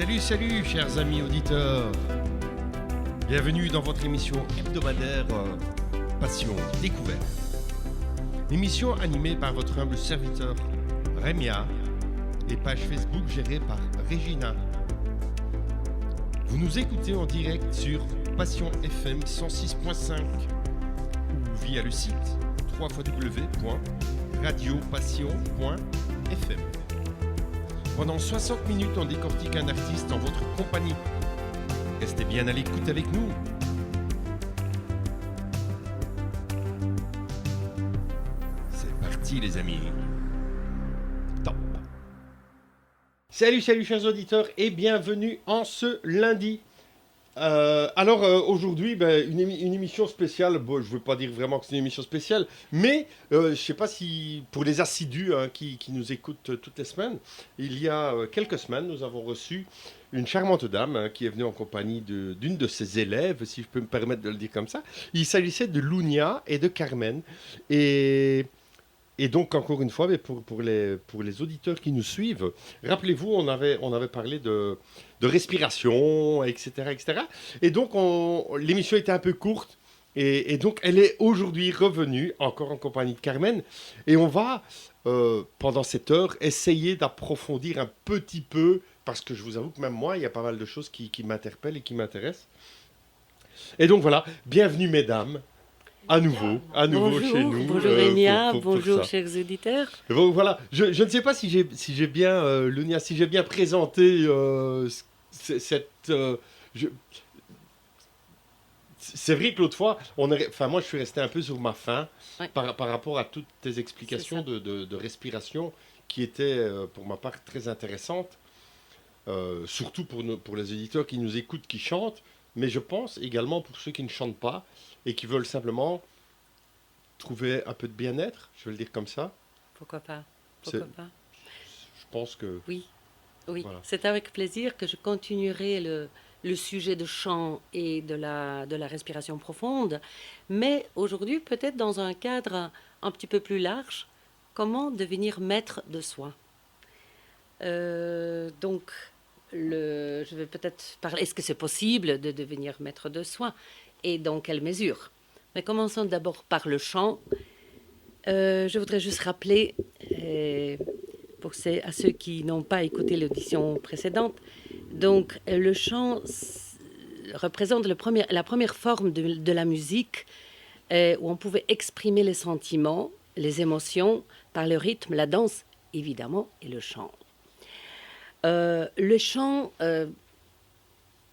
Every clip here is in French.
Salut, chers amis auditeurs. Bienvenue dans votre émission hebdomadaire Passion Découverte. Émission animée par votre humble serviteur Rémia et page Facebook gérée par Regina. Vous nous écoutez en direct sur Passion FM 106.5 ou via le site www.radiopassion.fm. Pendant 60 minutes, on décortique un artiste en votre compagnie. Restez bien à l'écoute avec nous. C'est parti les amis. Top. Salut chers auditeurs et bienvenue en ce lundi. Aujourd'hui, une émission spéciale. Bon, je ne veux pas dire vraiment que c'est une émission spéciale, mais je ne sais pas si pour les assidus qui nous écoutent toutes les semaines, il y a quelques semaines, nous avons reçu une charmante dame qui est venue en compagnie d'une de ses élèves, si je peux me permettre de le dire comme ça. Il s'agissait de Lunia et de Carmen. Et donc, encore une fois, mais pour les auditeurs qui nous suivent, rappelez-vous, on avait parlé de respiration, etc., etc. Et donc, l'émission était un peu courte. Et donc, elle est aujourd'hui revenue, encore en compagnie de Carmen. Et on va, pendant cette heure, essayer d'approfondir un petit peu, parce que je vous avoue que même moi, il y a pas mal de choses qui m'interpellent et qui m'intéressent. Et donc, voilà, bienvenue, mesdames. À nouveau bonjour, chez nous. Bonjour Enia, pour bonjour ça. chers auditeurs. Bon, voilà, je ne sais pas si j'ai bien, Lunia, si j'ai bien présenté c'est vrai que l'autre fois, moi je suis resté un peu sur ma faim par rapport à toutes tes explications de respiration qui étaient pour ma part très intéressantes, surtout pour les auditeurs qui nous écoutent, qui chantent, mais je pense également pour ceux qui ne chantent pas et qui veulent simplement trouver un peu de bien-être, je vais le dire comme ça. Pourquoi pas. Je pense que... Oui. Voilà. C'est avec plaisir que je continuerai le sujet de chant et de la respiration profonde, mais aujourd'hui peut-être dans un cadre un petit peu plus large, comment devenir maître de soi. Donc, je vais peut-être parler, est-ce que c'est possible de devenir maître de soi et dans quelle mesure? Mais commençons d'abord par le chant. Je voudrais juste rappeler, à ceux qui n'ont pas écouté l'audition précédente, donc le chant représente la première forme de la musique où on pouvait exprimer les sentiments, les émotions par le rythme, la danse, évidemment, et le chant. Le chant,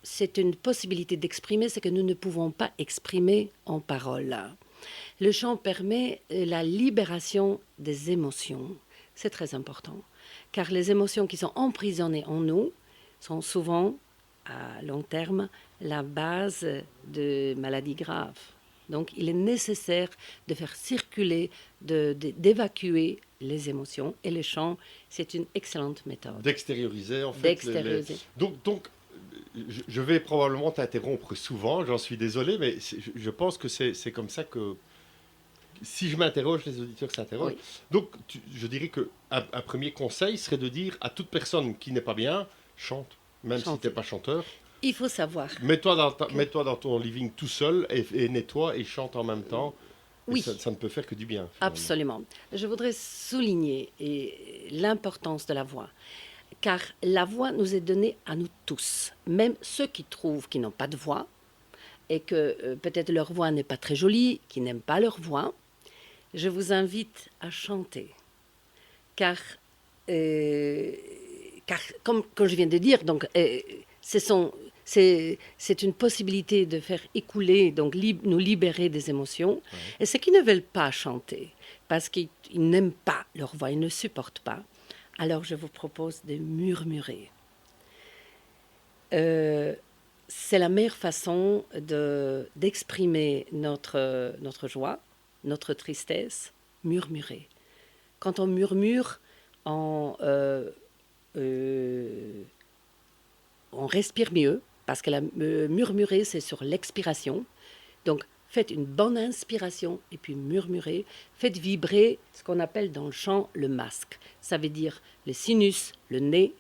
c'est une possibilité d'exprimer ce que nous ne pouvons pas exprimer en paroles. Le chant permet la libération des émotions. C'est très important, car les émotions qui sont emprisonnées en nous sont souvent, à long terme, la base de maladies graves. Donc, il est nécessaire de faire circuler, d'évacuer les émotions. Et le chant, c'est une excellente méthode. D'extérioriser, en fait. D'extérioriser. Donc, je vais probablement t'interrompre souvent, j'en suis désolé, mais je pense que c'est comme ça que... Si je m'interroge, les auditeurs s'interrogent. Oui. Donc, je dirais qu'un premier conseil serait de dire à toute personne qui n'est pas bien, chante, même si tu n'es pas chanteur. Il faut savoir. Mets-toi dans ton living tout seul et nettoie et chante en même temps. Oui. Ça ne peut faire que du bien. Finalement. Absolument. Je voudrais souligner l'importance de la voix. Car la voix nous est donnée à nous tous. Même ceux qui trouvent qu'ils n'ont pas de voix et que peut-être leur voix n'est pas très jolie, qui n'aiment pas leur voix, je vous invite à chanter. Car comme je viens de dire, donc, c'est une possibilité de faire écouler, donc nous libérer des émotions. Ouais. Et ceux qui ne veulent pas chanter, parce qu'ils n'aiment pas leur voix, ils ne supportent pas, alors je vous propose de murmurer. C'est la meilleure façon d'exprimer notre joie, notre tristesse, murmurer. Quand on murmure, on respire mieux, parce que murmurer, c'est sur l'expiration. Donc, faites une bonne inspiration et puis murmurez. Faites vibrer ce qu'on appelle dans le chant le masque. Ça veut dire le sinus, le nez,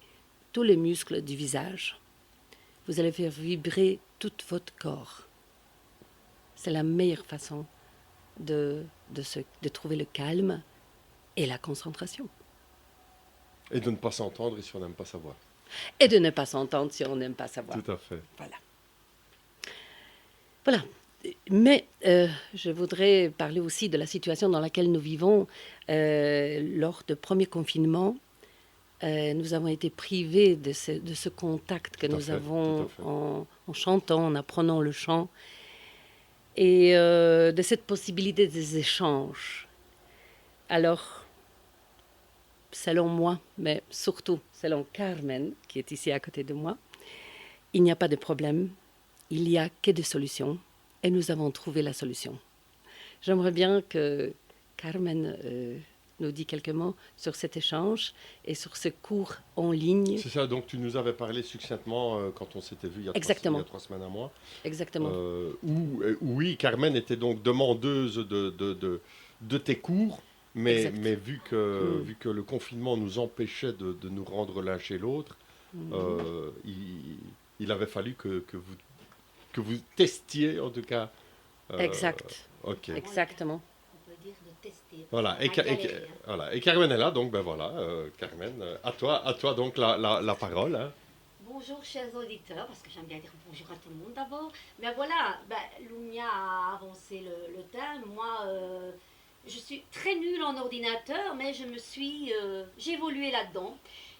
tous les muscles du visage. Vous allez faire vibrer tout votre corps. C'est la meilleure façon de trouver le calme et la concentration. Et de ne pas s'entendre si on n'aime pas sa voix. Et de ne pas s'entendre si on n'aime pas sa voix. Tout à fait. Voilà. Mais je voudrais parler aussi de la situation dans laquelle nous vivons. Lors du premier confinement, nous avons été privés de ce contact que nous avons en chantant, en apprenant le chant, et de cette possibilité des échanges. Alors, selon moi, mais surtout selon Carmen, qui est ici à côté de moi, il n'y a pas de problème, il n'y a que des solutions, et nous avons trouvé la solution. J'aimerais bien que Carmen nous dise quelques mots sur cet échange et sur ce cours en ligne. C'est ça, donc tu nous avais parlé succinctement quand on s'était vu il y a 3 semaines à moi. Exactement. Oui, Carmen était donc demandeuse de tes cours, mais vu que le confinement nous empêchait de nous rendre l'un chez l'autre, il avait fallu que vous testiez en tout cas. Exact. Ok. Exactement. On peut dire de tester. Voilà. Et Carmen est là, donc ben voilà, Carmen, à toi donc la parole. Hein. Bonjour chers auditeurs, parce que j'aime bien dire bonjour à tout le monde d'abord. Mais voilà, Lumia a avancé le thème. Moi, je suis très nulle en ordinateur, mais j'ai évolué là-dedans.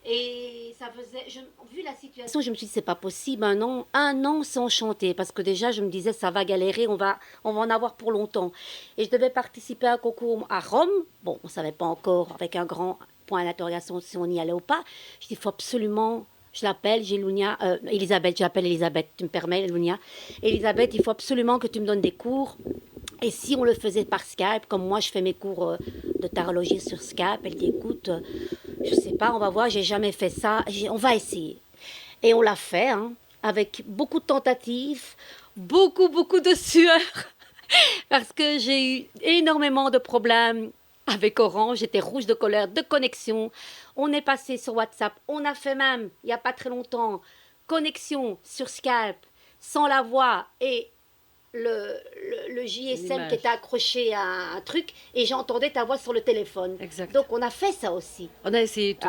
Et ça faisait, vu la situation, je me suis dit, c'est pas possible, un an sans chanter, parce que déjà, je me disais, ça va galérer, on va en avoir pour longtemps. Et je devais participer à un concours à Rome. Bon, on savait pas encore, avec un grand point d'interrogation, si on y allait ou pas. Je dis, il faut absolument, je l'appelle, Elisabeth, j'appelle Elisabeth, tu me permets, Lunia. Elisabeth, il faut absolument que tu me donnes des cours. Et si on le faisait par Skype, comme moi je fais mes cours de tarologie sur Skype, elle dit écoute, je sais pas, on va voir, j'ai jamais fait ça, on va essayer. Et on l'a fait, hein, avec beaucoup de tentatives, beaucoup de sueur, parce que j'ai eu énormément de problèmes avec Orange, j'étais rouge de colère, de connexion. On est passé sur WhatsApp, on a fait même, il n'y a pas très longtemps, connexion sur Skype, sans la voix et le JSM qui était accroché à un truc et j'entendais ta voix sur le téléphone. Exact. Donc on a fait ça aussi. On a essayé tout.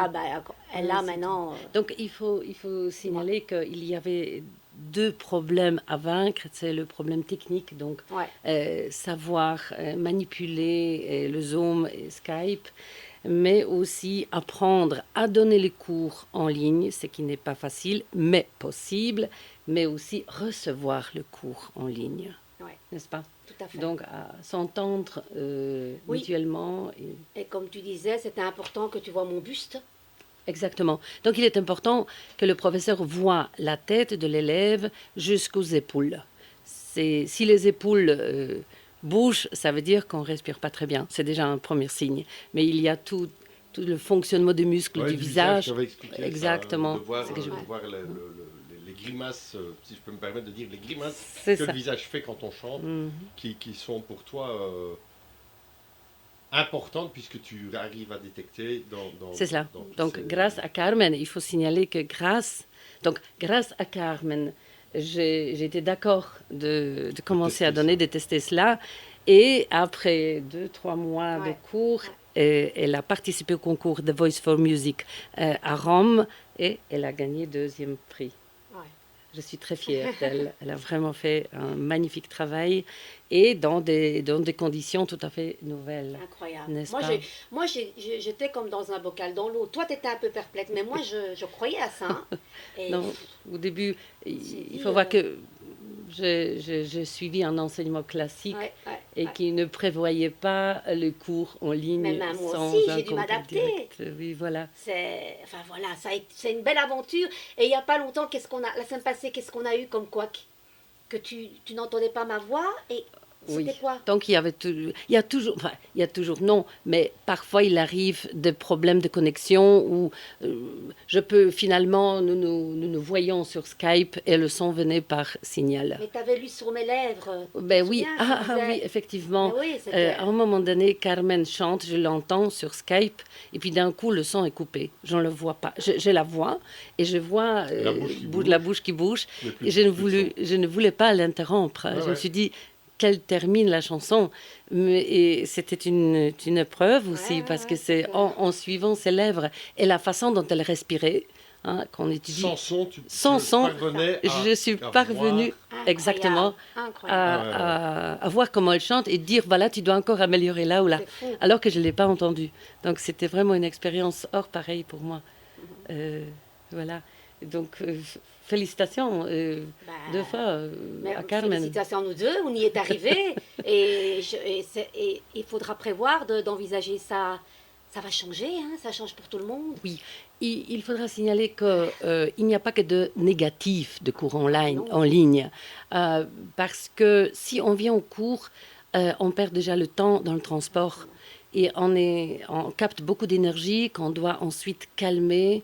Elle là maintenant. Donc il faut signaler qu'il y avait deux problèmes à vaincre. C'est le problème technique, donc savoir manipuler le Zoom et Skype, mais aussi apprendre à donner les cours en ligne, ce qui n'est pas facile, mais possible, mais aussi recevoir le cours en ligne, n'est-ce pas? Tout à fait. Donc, à s'entendre mutuellement. Et comme tu disais, c'était important que tu vois mon buste. Exactement. Donc, il est important que le professeur voit la tête de l'élève jusqu'aux épaules. Si les épaules bougent, ça veut dire qu'on ne respire pas très bien. C'est déjà un premier signe. Mais il y a tout le fonctionnement des muscles du visage. Exactement. De voir les grimaces, si je peux me permettre de dire, les grimaces le visage fait quand on chante, qui sont pour toi importantes puisque tu arrives à détecter dans c'est cela. Donc, grâce à Carmen, il faut signaler que grâce à Carmen, j'étais d'accord de commencer à donner, de tester cela. Et après 2-3 mois de cours, elle a participé au concours The Voice for Music à Rome et elle a gagné 2e prix. Je suis très fière d'elle. Elle a vraiment fait un magnifique travail et dans des conditions tout à fait nouvelles. Incroyable. N'est-ce moi, j'étais comme dans un bocal dans l'eau. Toi, tu étais un peu perplexe, mais moi, je croyais à ça. Hein. Et non, au début, il faut voir que j'ai suivi un enseignement classique et qui ne prévoyait pas le cours en ligne. Mais même moi sans aussi, un j'ai dû contact m'adapter. direct. Oui, voilà. C'est une belle aventure. Et il n'y a pas longtemps, la semaine passée, qu'est-ce qu'on a eu comme couac? Que tu n'entendais pas ma voix et Oui. C'était quoi? Donc il y a toujours, enfin, il y a toujours non, mais parfois il arrive des problèmes de connexion où je peux finalement, nous voyons sur Skype et le son venait par signal. Mais tu avais lu sur mes lèvres. Ben Tu te oui, souviens, je disais- oui, effectivement. Mais oui, c'était... À un moment donné, Carmen chante, je l'entends sur Skype, et puis d'un coup, le son est coupé. Je ne le vois pas. Je la vois, et je vois La bouche qui la bouche qui bouge. Mais plus- Et je ne voulais pas l'interrompre. Ouais, Je me ouais. suis dit qu'elle termine la chanson. Et c'était une épreuve aussi, Ouais, parce ouais, que c'est c'est en suivant ses lèvres et la façon dont elle respirait, qu'on étudie. Sans son, Sans tu son, parvenais à, je suis à parvenue voir. exactement Incroyable. à voir comment elle chante et dire voilà, tu dois encore améliorer là ou là, C'est fou. alors que je ne l'ai pas entendu. Donc c'était vraiment une expérience hors pareil pour moi. Voilà. Donc félicitations Bah, deux fois mais à Carmen. félicitations à nous deux, on y est arrivés. Et il faudra prévoir d'envisager ça. Ça va changer, hein, ça change pour tout le monde. Oui, il faudra signaler qu'il n'y a pas que de négatifs de cours Non. en ligne, parce que si on vient au cours, on perd déjà le temps dans le transport et on capte beaucoup d'énergie qu'on doit ensuite calmer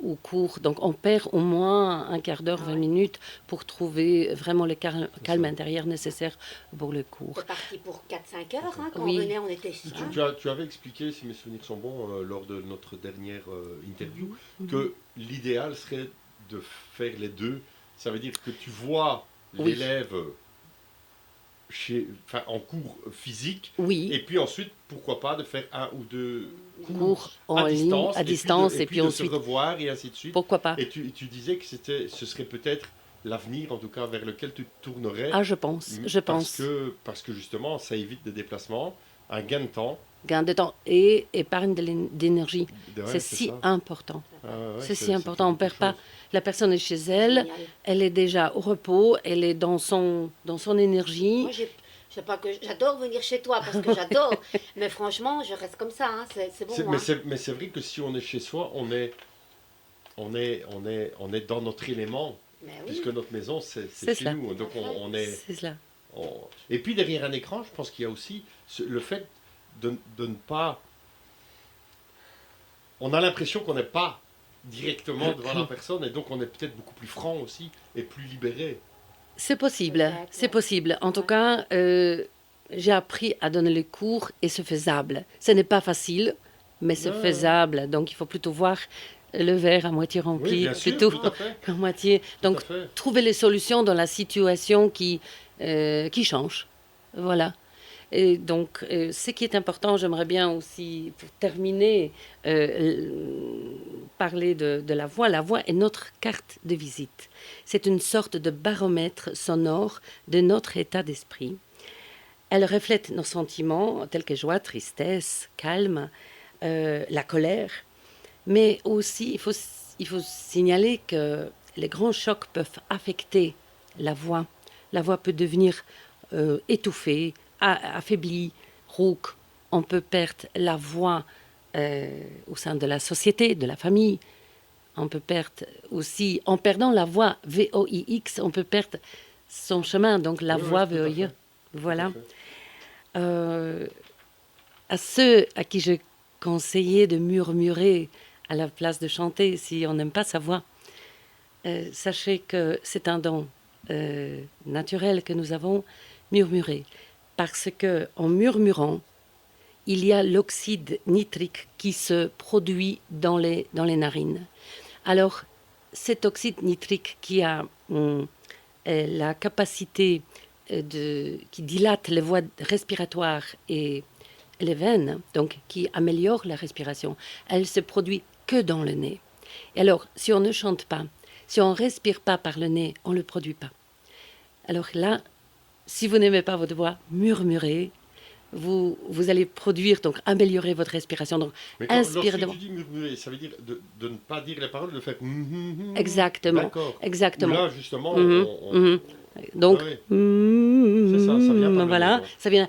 au cours. Donc on perd au moins un quart d'heure, 20 minutes pour trouver vraiment le calme intérieur nécessaire pour le cours. C'est parti pour 4-5 heures, hein, quand Oui. on venait, on était... Tu avais expliqué, si mes souvenirs sont bons, lors de notre dernière interview, que l'idéal serait de faire les deux. Ça veut dire que tu vois Oui. l'élève en cours physique, Oui. et puis ensuite, pourquoi pas, de faire un ou deux Cours en ligne, à distance, et puis de ensuite, se revoir, et ainsi de suite. pourquoi pas? Et tu disais que ce serait peut-être l'avenir, en tout cas, vers lequel tu te tournerais. Ah, je pense. Parce que justement, ça évite des déplacements, un gain de temps. Gain de temps et épargne d'énergie. Ouais, c'est si ça. important. Ah ouais, c'est si important. On ne quelque perd pas. chose. La personne est chez elle, Génial. elle est déjà au repos, elle est dans son énergie. Moi, je sais pas que j'adore venir chez toi parce que j'adore, mais franchement, je reste comme ça, hein, c'est bon. Mais c'est vrai que si on est chez soi, on est dans notre élément, Mais oui. puisque notre maison, c'est C'est chez cela. nous. Donc on est... C'est cela. Et puis derrière un écran, je pense qu'il y a aussi le fait de ne pas... On a l'impression qu'on n'est pas directement devant la personne, et donc on est peut-être beaucoup plus franc aussi, et plus libéré. C'est possible. Peut-être, C'est ouais. possible. En tout Ouais. cas, j'ai appris à donner les cours et c'est faisable. Ce n'est pas facile, mais c'est Ouais. faisable. Donc il faut plutôt voir le verre à moitié rempli Oui, bien sûr, plutôt tout à fait. qu'à moitié. Donc Tout à fait. trouver les solutions dans la situation qui change. Voilà. Et donc, ce qui est important, j'aimerais bien aussi, pour terminer, parler de la voix. La voix est notre carte de visite. C'est une sorte de baromètre sonore de notre état d'esprit. Elle reflète nos sentiments tels que joie, tristesse, calme, la colère. Mais aussi, il faut signaler que les grands chocs peuvent affecter la voix. La voix peut devenir étouffée, affaiblie, rauque. On peut perdre la voix au sein de la société, de la famille. On peut perdre aussi, en perdant la voix VOIX, on peut perdre son chemin, donc la Oui, oui, voix tout à VOIX. fait. Voilà. Tout à fait. À ceux à qui je conseillais de murmurer à la place de chanter, si on n'aime pas sa voix, sachez que c'est un don naturel que nous avons, murmurer. Parce que en murmurant, il y a l'oxyde nitrique qui se produit dans les narines. Alors, cet oxyde nitrique qui a la capacité qui dilate les voies respiratoires et les veines, donc qui améliore la respiration, elle se produit que dans le nez. Et alors, si on ne chante pas, si on ne respire pas par le nez, on ne le produit pas. Alors là, si vous n'aimez pas votre voix, murmurez. Vous allez produire, donc améliorer votre respiration. Donc, Mais inspire lorsque tu dis murmurer, ça veut dire de ne pas dire les paroles, de faire... Exactement. D'accord. Exactement. Où là, justement, Donc, Ah oui. C'est ça vient par le voilà, nez, donc. ça vient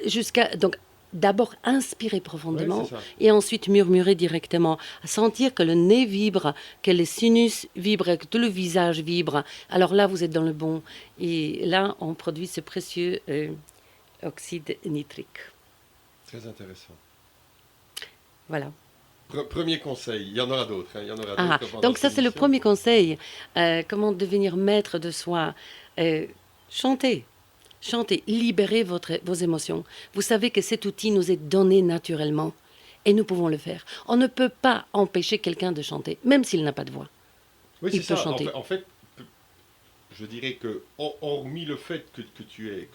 jusqu'à. Donc, d'abord inspirer Ouais, profondément c'est ça. et ensuite murmurer directement. À sentir que le nez vibre, que les sinus vibrent, que tout le visage vibre. Alors là, vous êtes dans le bon. Et là, on produit ce précieux oxyde nitrique. Très intéressant. Voilà. Premier conseil, il y en aura d'autres. Hein, il y en aura Ah, d'autres pendant donc ça, cette c'est le émission. premier conseil. Comment devenir maître de soi. Chantez. Chantez. Libérez vos émotions. Vous savez que cet outil nous est donné naturellement. Et nous pouvons le faire. On ne peut pas empêcher quelqu'un de chanter, même s'il n'a pas de voix. Oui, il c'est peut ça. chanter. En fait, je dirais que, hormis le fait que tu es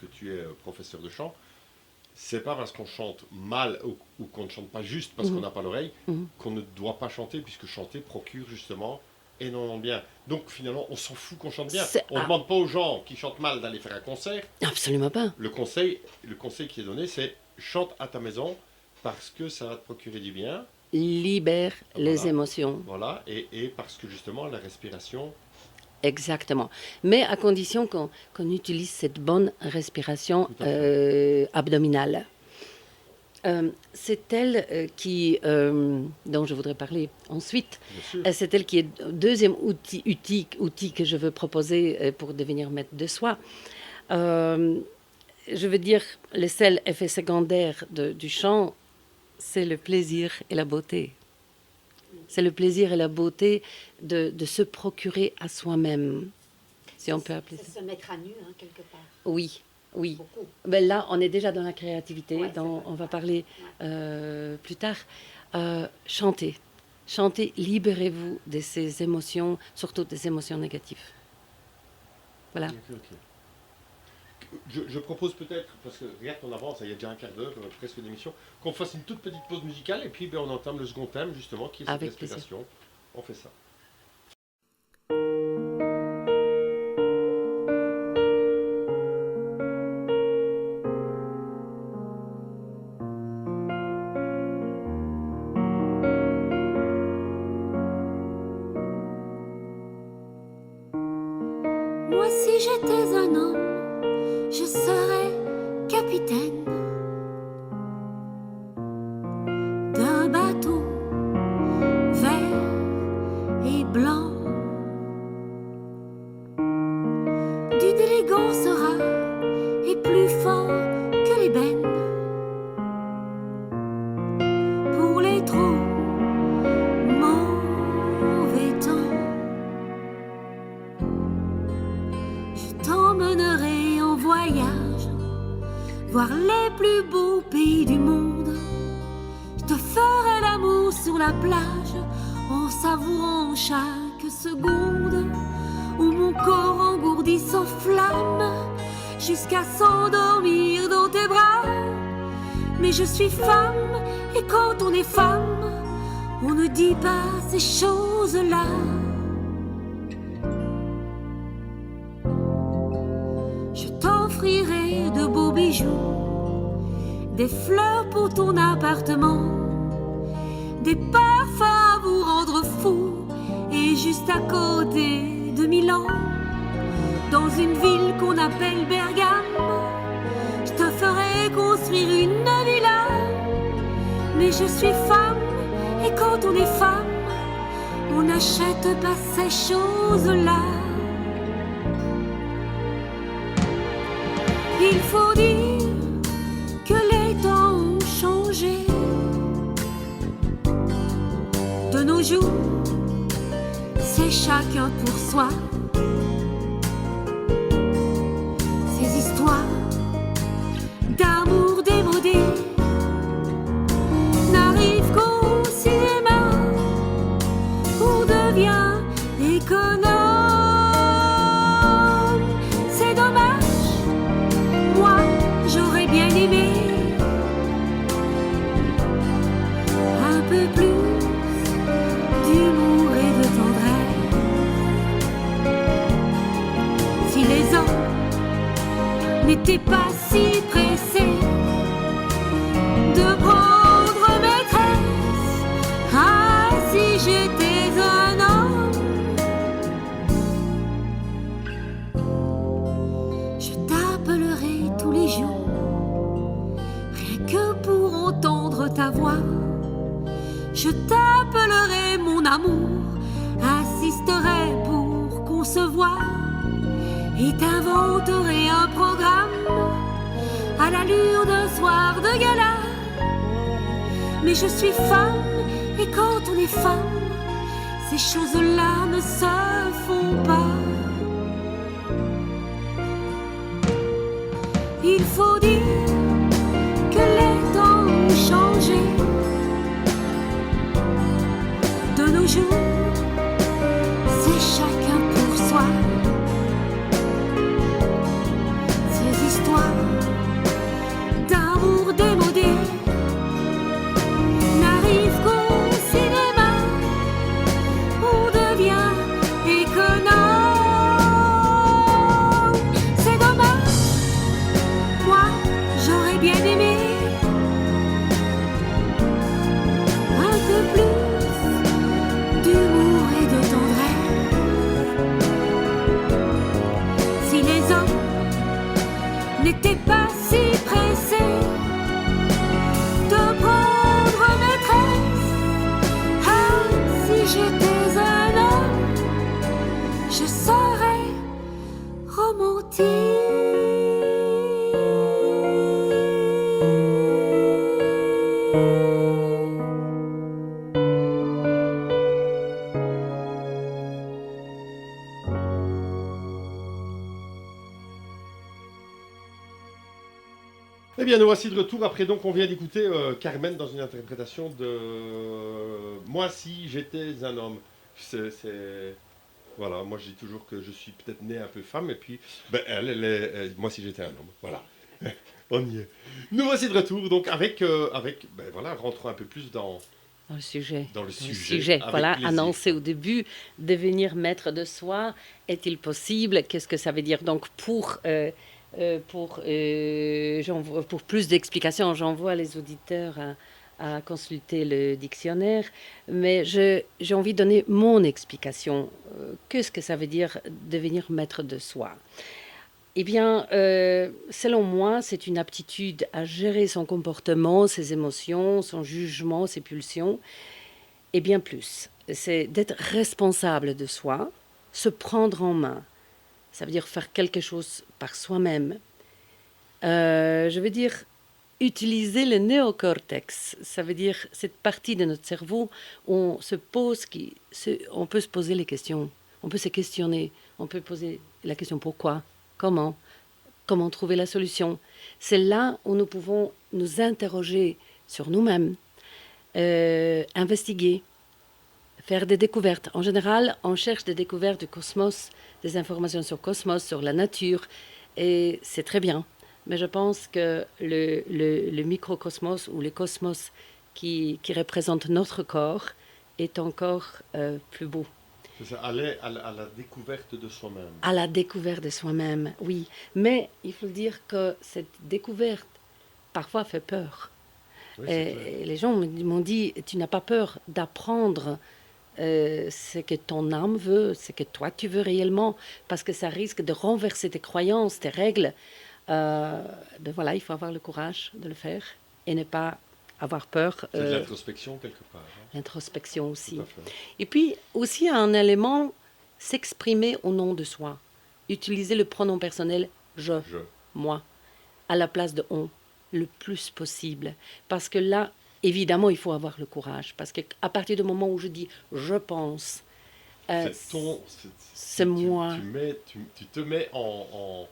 professeur de chant, c'est pas parce qu'on chante mal ou qu'on ne chante pas juste parce qu'on n'a pas l'oreille qu'on ne doit pas chanter, puisque chanter procure justement énormément de bien. Donc finalement, on s'en fout qu'on chante bien. On ne demande pas aux gens qui chantent mal d'aller faire un concert. Absolument pas. Le conseil qui est donné, c'est chante à ta maison parce que ça va te procurer du bien. Libère les émotions. Voilà, et parce que justement la respiration. Exactement. Mais à condition qu'on utilise cette bonne respiration abdominale. C'est elle dont je voudrais parler ensuite. C'est elle qui est le deuxième outil que je veux proposer pour devenir maître de soi. Je veux dire, le seul effet secondaire du chant, c'est le plaisir et la beauté. C'est le plaisir et la beauté de se procurer à soi-même, si on peut appeler ça. C'est se mettre à nu, hein, quelque part. Oui, oui. Beaucoup. Ben là, on est déjà dans la créativité, Ouais, dont on va parler plus tard. Chantez. Chantez, libérez-vous de ces émotions, surtout des émotions négatives. Voilà. Ok. Je propose peut-être, parce que regarde, on avance, il y a déjà un quart d'heure, presque d'émission, qu'on fasse une toute petite pause musicale et puis on entame le second thème, justement, qui est cette Avec respiration. On fait ça. Moi, si j'étais un homme, je serais capitaine d'un bateau vert et blanc, d'une élégance rare et plus fort que l'ébène. Pour les trop mauvais temps, je t'emmènerai en voyage, voir les plus beaux pays du monde. Je te ferai l'amour sur la plage, en savourant chaque seconde, où mon corps engourdi s'enflamme, jusqu'à s'endormir dans tes bras. Mais je suis femme, et quand on est femme, on ne dit pas ces choses-là. Je t'offrirai de beaux bijoux, des fleurs pour ton appartement, des parfums à vous rendre fou, et juste à côté de Milan, dans une ville qu'on appelle Bergame, je te ferai construire une villa. Mais je suis femme, et quand on est femme, on n'achète pas ces choses-là. Il faut dire que les temps ont changé. De nos jours, c'est chacun pour soi. Ces histoires d'amour démodé n'arrivent qu'au cinéma, où on devient économe. C'est dommage, moi j'aurais bien aimé un peu plus d'humour et de tendresse. Si les hommes n'étaient pas si pressés de prendre maîtresse, ah, si j'étais un homme, je t'appellerai tous les jours, rien que pour Je t'appellerai mon amour, insisterai pour qu'on se voie et t'inventerai un programme à l'allure d'un soir de gala. Mais je suis femme, et quand on est femme, ces choses-là ne se font pas. Il faut dire que les temps ont changé. De nos jours, c'est chacun pour soi. Ces histoires d'amour démodé n'arrivent qu'au cinéma. On devient économe. C'est dommage, moi j'aurais bien aimé un peu plus d'humour et de tendresse. Si les hommes n'étaient pas si pressés de prendre maîtresse, ah, si j'étais un homme, je serais romantique. Eh bien, nous voici de retour. Après, donc, on vient d'écouter Carmen dans une interprétation de Moi, si j'étais un homme. Voilà, moi, je dis toujours que je suis peut-être né un peu femme, et puis, ben, moi, si j'étais un homme. Voilà. On y est. Nous voici de retour, donc, avec ben, voilà, rentrons un peu plus dans le sujet. le sujet. Avec Voilà, plaisir. annoncé au début, devenir maître de soi, est-il possible? Qu'est-ce que ça veut dire? Donc, pour plus d'explications, j'envoie les auditeurs à consulter le dictionnaire, mais j'ai envie de donner mon explication. Qu'est-ce que ça veut dire devenir maître de soi? Eh bien, selon moi, c'est une aptitude à gérer son comportement, ses émotions, son jugement, ses pulsions, et bien plus. C'est d'être responsable de soi, se prendre en main. Ça veut dire faire quelque chose par soi-même. Je veux dire utiliser le néocortex. Ça veut dire cette partie de notre cerveau où on se pose, on peut se poser les questions, on peut se questionner, on peut poser la question pourquoi, comment trouver la solution. C'est là où nous pouvons nous interroger sur nous-mêmes, investiguer, faire des découvertes. En général, on cherche des découvertes du cosmos, des informations sur le cosmos, sur la nature, et c'est très bien. Mais je pense que le microcosmos ou le cosmos qui représente notre corps est encore plus beau. C'est ça, aller à la découverte de soi-même. À la découverte de soi-même, oui. Mais il faut dire que cette découverte, parfois, fait peur. Oui, et les gens m'ont dit, tu n'as pas peur d'apprendre ce que ton âme veut, ce que toi tu veux réellement, parce que ça risque de renverser tes croyances, tes règles. Ben voilà, il faut avoir le courage de le faire et ne pas avoir peur. C'est de l'introspection quelque part. Hein. L'introspection aussi. Tout à fait. Et puis aussi un élément, s'exprimer au nom de soi. Utiliser le pronom personnel je, moi, à la place de on, le plus possible. Parce que là, évidemment, il faut avoir le courage. Parce qu'à partir du moment où je dis je pense, c'est moi. Tu te mets en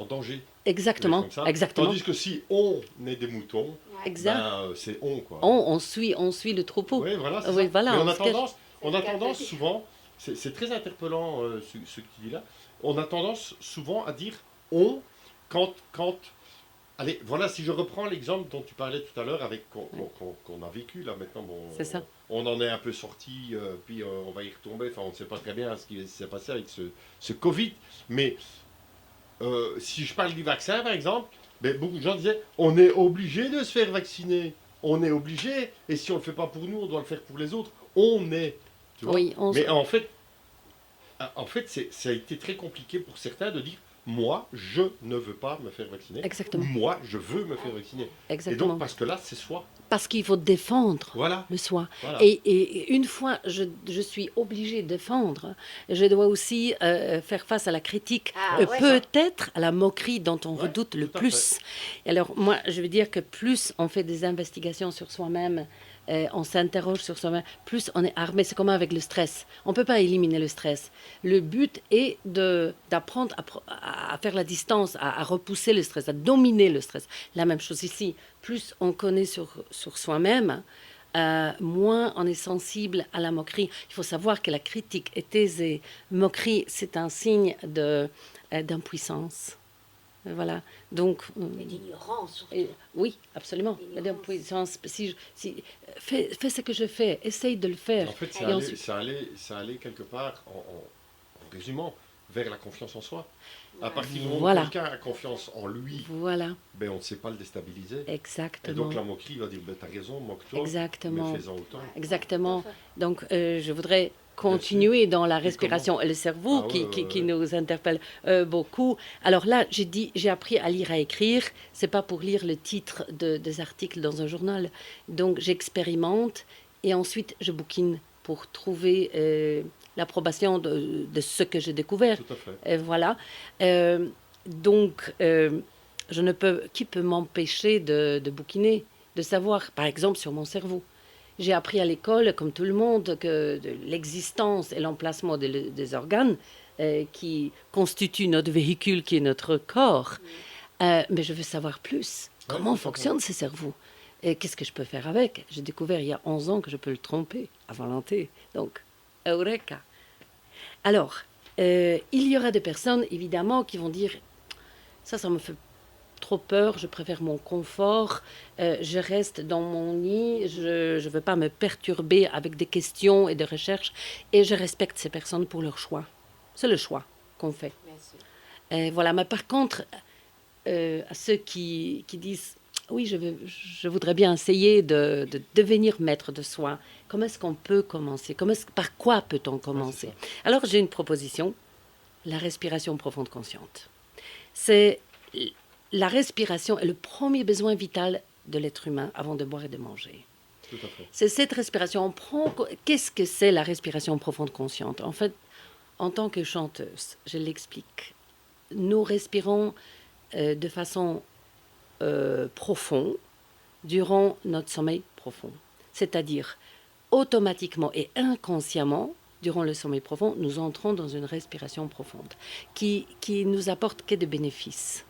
danger. Exactement, exactement. Tandis que si on est des moutons, ben, c'est on quoi. On suit le troupeau. Oui, voilà, c'est oui, ça. voilà, mais on a tendance souvent, c'est très interpellant ce que tu dis là, on a tendance souvent à dire on quand allez, voilà, si je reprends l'exemple dont tu parlais tout à l'heure avec qu'on a vécu là maintenant, bon, c'est ça. On en est un peu sorti, puis on va y retomber, enfin on ne sait pas très bien ce qui s'est passé avec ce Covid, mais si je parle du vaccin, par exemple, ben, beaucoup de gens disaient on est obligé de se faire vacciner. On est obligé. Et si on ne le fait pas pour nous, on doit le faire pour les autres. On est. Tu vois. Oui, mais en fait ça a été très compliqué pour certains de dire moi, je ne veux pas me faire vacciner. Exactement. Moi, je veux me faire vacciner. Et Exactement. donc, parce que là, c'est soi. Parce qu'il faut défendre Voilà. le soi. Voilà. Et une fois je suis obligée de défendre, je dois aussi faire face à la critique, Ah, ouais, peut-être à la moquerie dont on Ouais, redoute le tout à plus. Et alors moi, je veux dire que plus on fait des investigations sur soi-même, on s'interroge sur soi-même, plus on est armé. C'est comme avec le stress. On ne peut pas éliminer le stress. Le but est d'apprendre à faire la distance, à repousser le stress, à dominer le stress. La même chose ici. Plus on connaît sur soi-même, moins on est sensible à la moquerie. Il faut savoir que la critique est aisée. Moquerie, c'est un signe d'impuissance. Voilà. Donc, Et d'ignorance, surtout. oui, absolument. D'impuissance. Fais ce que je fais, essaye de le faire. En fait, Et ensuite- ça allait quelque part, en résumant, vers la confiance en soi. À partir du moment où Voilà. quelqu'un a confiance en lui, Voilà, ben, on ne sait pas le déstabiliser. Et exactement. donc la moquerie va dire, ben, t'as raison, moque-toi, Exactement. mais fais-en autant. Exactement. Donc, je voudrais continuer dans la respiration et le cerveau Ah ouais, qui ouais. nous interpelle beaucoup. Alors là, j'ai appris à lire, à écrire. C'est pas pour lire le titre des articles dans un journal. Donc, j'expérimente et ensuite, je bouquine pour trouver l'approbation de ce que j'ai découvert. Tout à fait. Et voilà. Donc, qui peut m'empêcher de bouquiner, de savoir, par exemple, sur mon cerveau. J'ai appris à l'école, comme tout le monde, que l'existence et l'emplacement des organes qui constituent notre véhicule, qui est notre corps. Mais je veux savoir plus. Comment fonctionne ce cerveau? Et qu'est-ce que je peux faire avec? J'ai découvert il y a 11 ans que je peux le tromper à volonté. Donc, eureka! Alors, il y aura des personnes, évidemment, qui vont dire « ça me fait trop peur, je préfère mon confort, je reste dans mon lit, je ne veux pas me perturber avec des questions et des recherches, et je respecte ces personnes pour leur choix. » C'est le choix qu'on fait. Bien sûr. Voilà, mais par contre, à ceux qui disent « oui, je voudrais bien essayer de devenir maître de soi », comment est-ce qu'on peut commencer? Par quoi peut-on commencer? Alors, j'ai une proposition, la respiration profonde consciente. C'est la respiration est le premier besoin vital de l'être humain avant de boire et de manger. Tout à fait. C'est cette respiration. Qu'est-ce que c'est la respiration profonde consciente? En fait, en tant que chanteuse, je l'explique. Nous respirons de façon profonde durant notre sommeil profond. C'est-à-dire, automatiquement et inconsciemment, durant le sommeil profond, nous entrons dans une respiration profonde qui nous apporte que des bénéfices.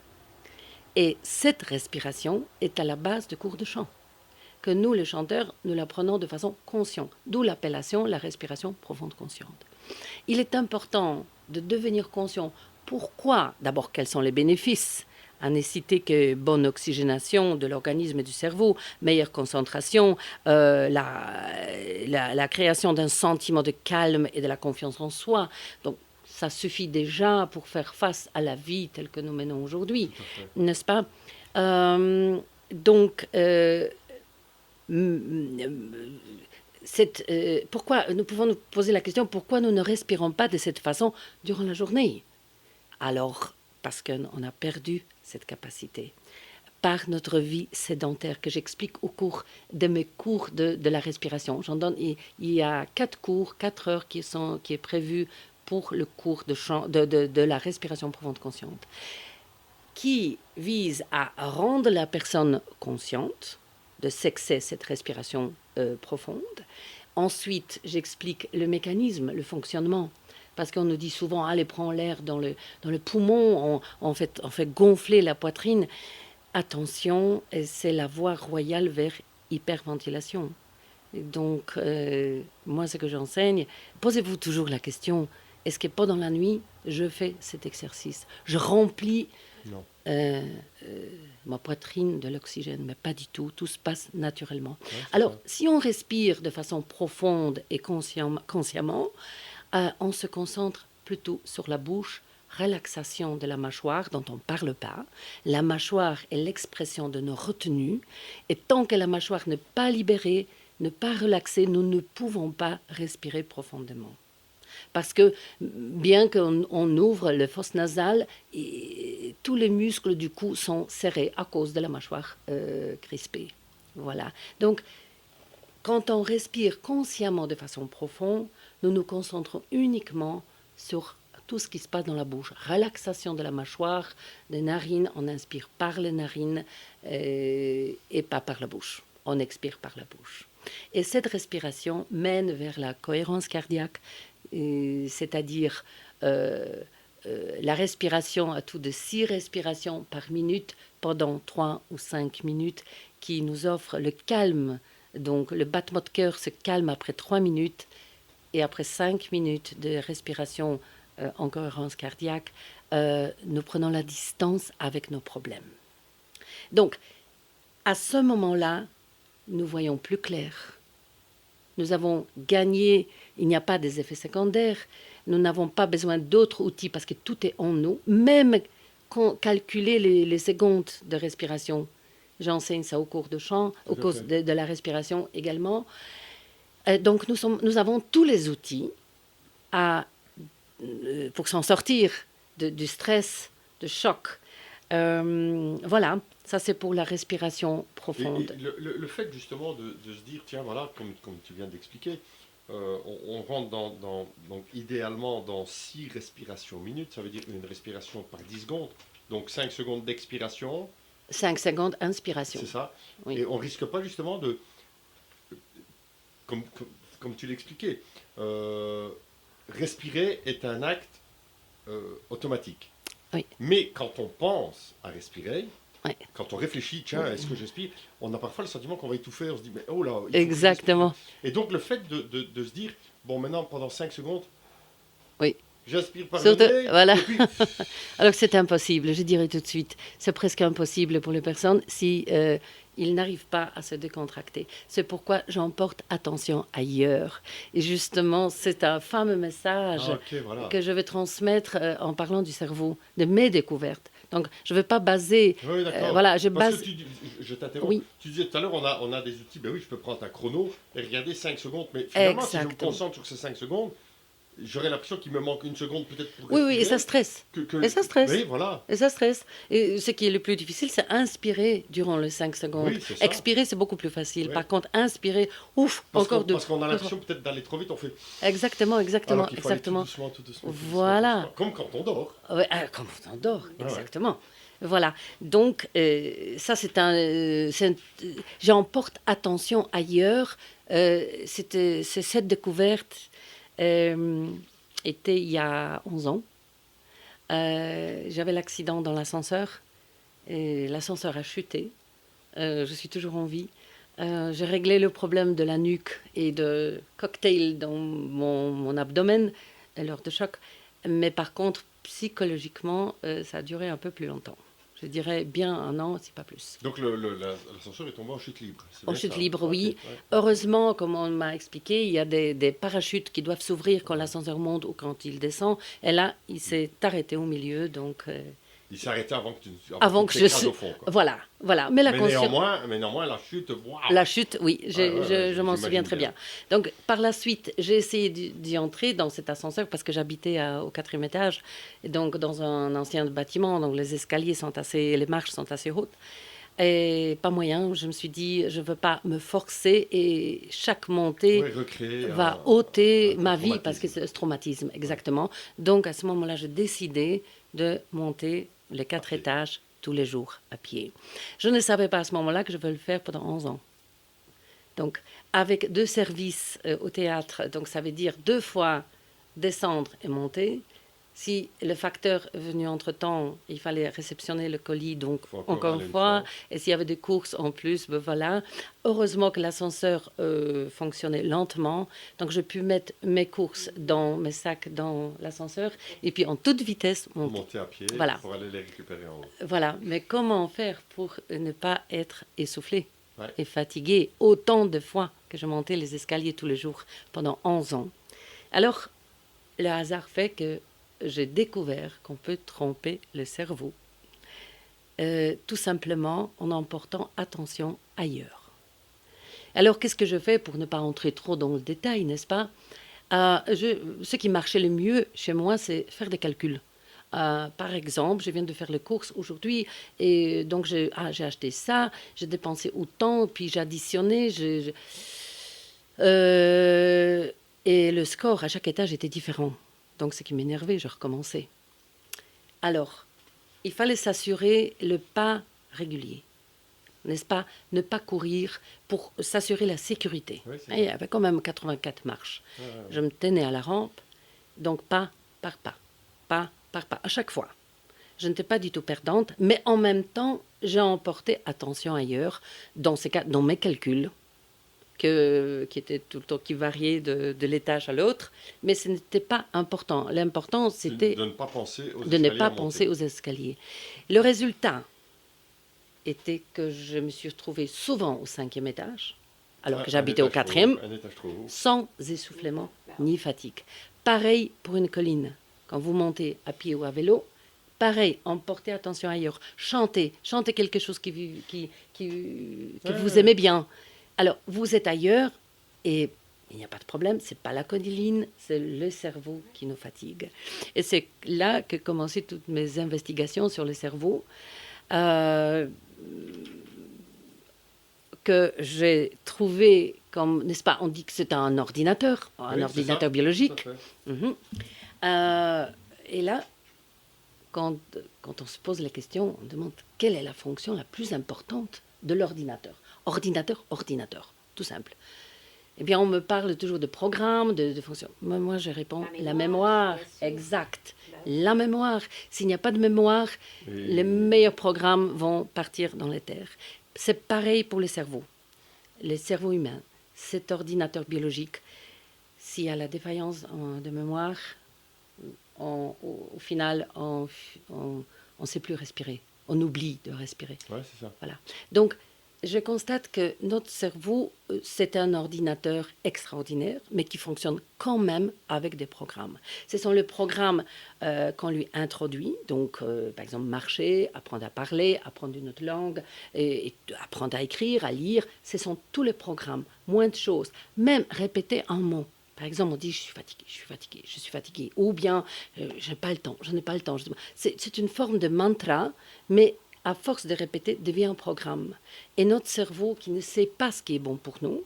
Et cette respiration est à la base du cours de chant, que nous, les chanteurs, nous l'apprenons de façon consciente, d'où l'appellation la respiration profonde consciente. Il est important de devenir conscient. Pourquoi? D'abord, quels sont les bénéfices? À ne citer que bonne oxygénation de l'organisme et du cerveau, meilleure concentration, la création d'un sentiment de calme et de la confiance en soi. Donc, ça suffit déjà pour faire face à la vie telle que nous menons aujourd'hui, n'est-ce pas? Pourquoi nous pouvons nous poser la question, pourquoi nous ne respirons pas de cette façon durant la journée? Alors, parce qu'on a perdu cette capacité par notre vie sédentaire que j'explique au cours de mes cours de la respiration. J'en donne, il y a 4 heures qui est prévu pour le cours de la respiration profonde consciente, qui vise à rendre la personne consciente de ce que c'est cette respiration profonde. Ensuite, j'explique le mécanisme, le fonctionnement, parce qu'on nous dit souvent, allez, prends l'air dans le poumon, on fait gonfler la poitrine. Attention, c'est la voie royale vers hyperventilation. Et donc, moi, ce que j'enseigne, posez-vous toujours la question, est-ce que pendant la nuit, je fais cet exercice? Je remplis ma poitrine de l'oxygène, mais pas du tout. Tout se passe naturellement. Alors, si on respire de façon profonde et consciemment, on se concentre plutôt sur la bouche, relaxation de la mâchoire dont on ne parle pas. La mâchoire est l'expression de nos retenues. Et tant que la mâchoire n'est pas libérée, ne pas relaxée, nous ne pouvons pas respirer profondément. Parce que bien qu'on ouvre le fosse nasal, tous les muscles du cou sont serrés à cause de la mâchoire crispée. Voilà. Donc, quand on respire consciemment de façon profonde, nous nous concentrons uniquement sur tout ce qui se passe dans la bouche. Relaxation de la mâchoire, des narines, on inspire par les narines et pas par la bouche. On expire par la bouche. Et cette respiration mène vers la cohérence cardiaque, c'est-à-dire la respiration à tout de 6 respirations par minute pendant 3 ou 5 minutes qui nous offre le calme. Donc le battement de cœur se calme après 3 minutes et après 5 minutes de respiration en cohérence cardiaque, nous prenons la distance avec nos problèmes. Donc, à ce moment-là, nous voyons plus clair. Nous avons gagné, il n'y a pas des effets secondaires, nous n'avons pas besoin d'autres outils parce que tout est en nous, même calculer les secondes de respiration. J'enseigne ça au cours de chant, au cours de la respiration également. Donc nous avons tous les outils pour s'en sortir du stress, du choc. Voilà, ça c'est pour la respiration profonde. Et le fait justement de se dire, tiens voilà, comme tu viens d'expliquer, on rentre donc idéalement dans 6 respirations minutes, ça veut dire une respiration par 10 secondes, donc 5 secondes d'expiration. 5 secondes inspiration. C'est ça. Oui. Et on risque pas justement de, comme tu l'expliquais, respirer est un acte automatique. Oui. Mais quand on pense à respirer, oui. quand on réfléchit, tiens, est-ce que j'inspire, on a parfois le sentiment qu'on va étouffer, on se dit, mais oh là, exactement. Et donc le fait de se dire, bon maintenant pendant 5 secondes, oui. J'inspire par surtout, le nez, voilà. puis... Alors c'est impossible, je dirais tout de suite. C'est presque impossible pour les personnes si ils n'arrivent pas à se décontracter. C'est pourquoi j'emporte attention ailleurs. Et justement, c'est un fameux message que je vais transmettre en parlant du cerveau, de mes découvertes. Donc, je ne vais pas baser... Oui, d'accord. voilà, Parce que je t'interromps. Oui. Tu disais tout à l'heure, on a des outils. Ben oui, je peux prendre un chrono et regarder 5 secondes. Mais finalement, si je me concentre sur ces 5 secondes, j'aurais l'impression qu'il me manque une seconde peut-être pour respirer. Oui, et ça stresse. Et ça stresse. Oui, voilà. Et ça stresse. Et ce qui est le plus difficile, c'est inspirer durant les 5 secondes. Oui, c'est ça. Expirer, c'est beaucoup plus facile. Oui. Par contre, inspirer, Parce qu'on a l'impression peut-être d'aller trop vite, on fait... Exactement. Alors qu'il faut aller tout doucement. Voilà. Comme quand on dort. Ouais, comme quand on dort, exactement. Ouais. Voilà. Donc, ça, j'emporte attention ailleurs. C'est cette découverte... était il y a 11 ans. J'avais l'accident dans l'ascenseur et l'ascenseur a chuté. Je suis toujours en vie. J'ai réglé le problème de la nuque et de cocktail dans mon abdomen lors de choc. Mais par contre, psychologiquement, ça a duré un peu plus longtemps. Je dirais bien 1 an, si pas plus. Donc l'ascenseur est tombé en chute libre. En chute libre, oui. Okay, ouais. Heureusement, comme on m'a expliqué, il y a des parachutes qui doivent s'ouvrir quand l'ascenseur monte ou quand il descend. Et là, il s'est arrêté au milieu, donc... Il s'est arrêté avant que tu t'écrases au fond. Quoi. Voilà. Mais néanmoins, la chute... Wow. La chute, oui, je m'en souviens très bien. Donc, par la suite, j'ai essayé d'y entrer dans cet ascenseur parce que j'habitais au 4e étage, et donc dans un ancien bâtiment, donc les escaliers les marches sont assez hautes. Et pas moyen, je me suis dit, je ne veux pas me forcer et chaque montée va ôter ma vie parce que c'est ce traumatisme, exactement. Donc, à ce moment-là, j'ai décidé de monter les 4 étages tous les jours à pied. Je ne savais pas à ce moment-là que je veux le faire pendant 11 ans. Donc, avec 2 services au théâtre, donc ça veut dire 2 fois descendre et monter. Si le facteur est venu entre-temps, il fallait réceptionner le colis, donc encore une fois. Et s'il y avait des courses en plus, ben voilà. Heureusement que l'ascenseur fonctionnait lentement. Donc, j'ai pu mettre mes courses dans mes sacs dans l'ascenseur. Et puis, en toute vitesse, monter à pied pour aller les récupérer en haut. Voilà. Mais comment faire pour ne pas être essoufflé et fatigué autant de fois que je montais les escaliers tous les jours pendant 11 ans. Alors, le hasard fait que j'ai découvert qu'on peut tromper le cerveau, tout simplement en emportant attention ailleurs. Alors, qu'est-ce que je fais pour ne pas entrer trop dans le détail, n'est-ce pas ? Ce qui marchait le mieux chez moi, c'est faire des calculs. Par exemple, je viens de faire les courses aujourd'hui et donc j'ai acheté ça, j'ai dépensé autant, puis j'ai additionné. Et le score à chaque étage était différent. Donc ce qui m'énervait, je recommençais. Alors, il fallait s'assurer le pas régulier. N'est-ce pas? Ne pas courir pour s'assurer la sécurité. Oui, Il y avait quand même 84 marches. Je me tenais à la rampe, donc pas par pas, pas par pas, à chaque fois. Je n'étais pas du tout perdante, mais en même temps, j'ai emporté attention ailleurs, dans mes calculs, qui étaient tout le temps, qui variaient de l'étage à l'autre, mais ce n'était pas important. L'important, c'était de ne pas penser aux de ne escaliers pas à monter. penser aux escaliers. Le résultat était que je me suis retrouvée souvent au 5e étage, alors que j'habitais au 4e, Un étage trop haut. sans essoufflement ni fatigue. Pareil pour une colline. Quand vous montez à pied ou à vélo, pareil, portez attention ailleurs. Chantez quelque chose que vous aimez bien. Alors, vous êtes ailleurs et il n'y a pas de problème, c'est pas la colline, c'est le cerveau qui nous fatigue. Et c'est là que commençaient toutes mes investigations sur le cerveau. Que j'ai trouvé comme, n'est-ce pas, on dit que c'est un ordinateur, ordinateur biologique. Et là, quand on se pose la question, on demande quelle est la fonction la plus importante de l'ordinateur. Ordinateur, tout simple. Eh bien, on me parle toujours de programme, de fonction. Moi, je réponds la mémoire, exact. La mémoire. S'il n'y a pas de mémoire, les meilleurs programmes vont partir dans les terres. C'est pareil pour le cerveau. Le cerveau humain, cet ordinateur biologique, s'il y a la défaillance de mémoire, au final, on ne sait plus respirer. On oublie de respirer. Ouais, c'est ça. Voilà. Donc, je constate que notre cerveau, c'est un ordinateur extraordinaire, mais qui fonctionne quand même avec des programmes. Ce sont les programmes qu'on lui introduit, donc par exemple marcher, apprendre à parler, apprendre une autre langue, et apprendre à écrire, à lire. Ce sont tous les programmes, moins de choses. Même répéter un mot. Par exemple, on dit je suis fatigué, ou bien je n'ai pas le temps. C'est une forme de mantra, mais à force de répéter, devient un programme. Et notre cerveau, qui ne sait pas ce qui est bon pour nous,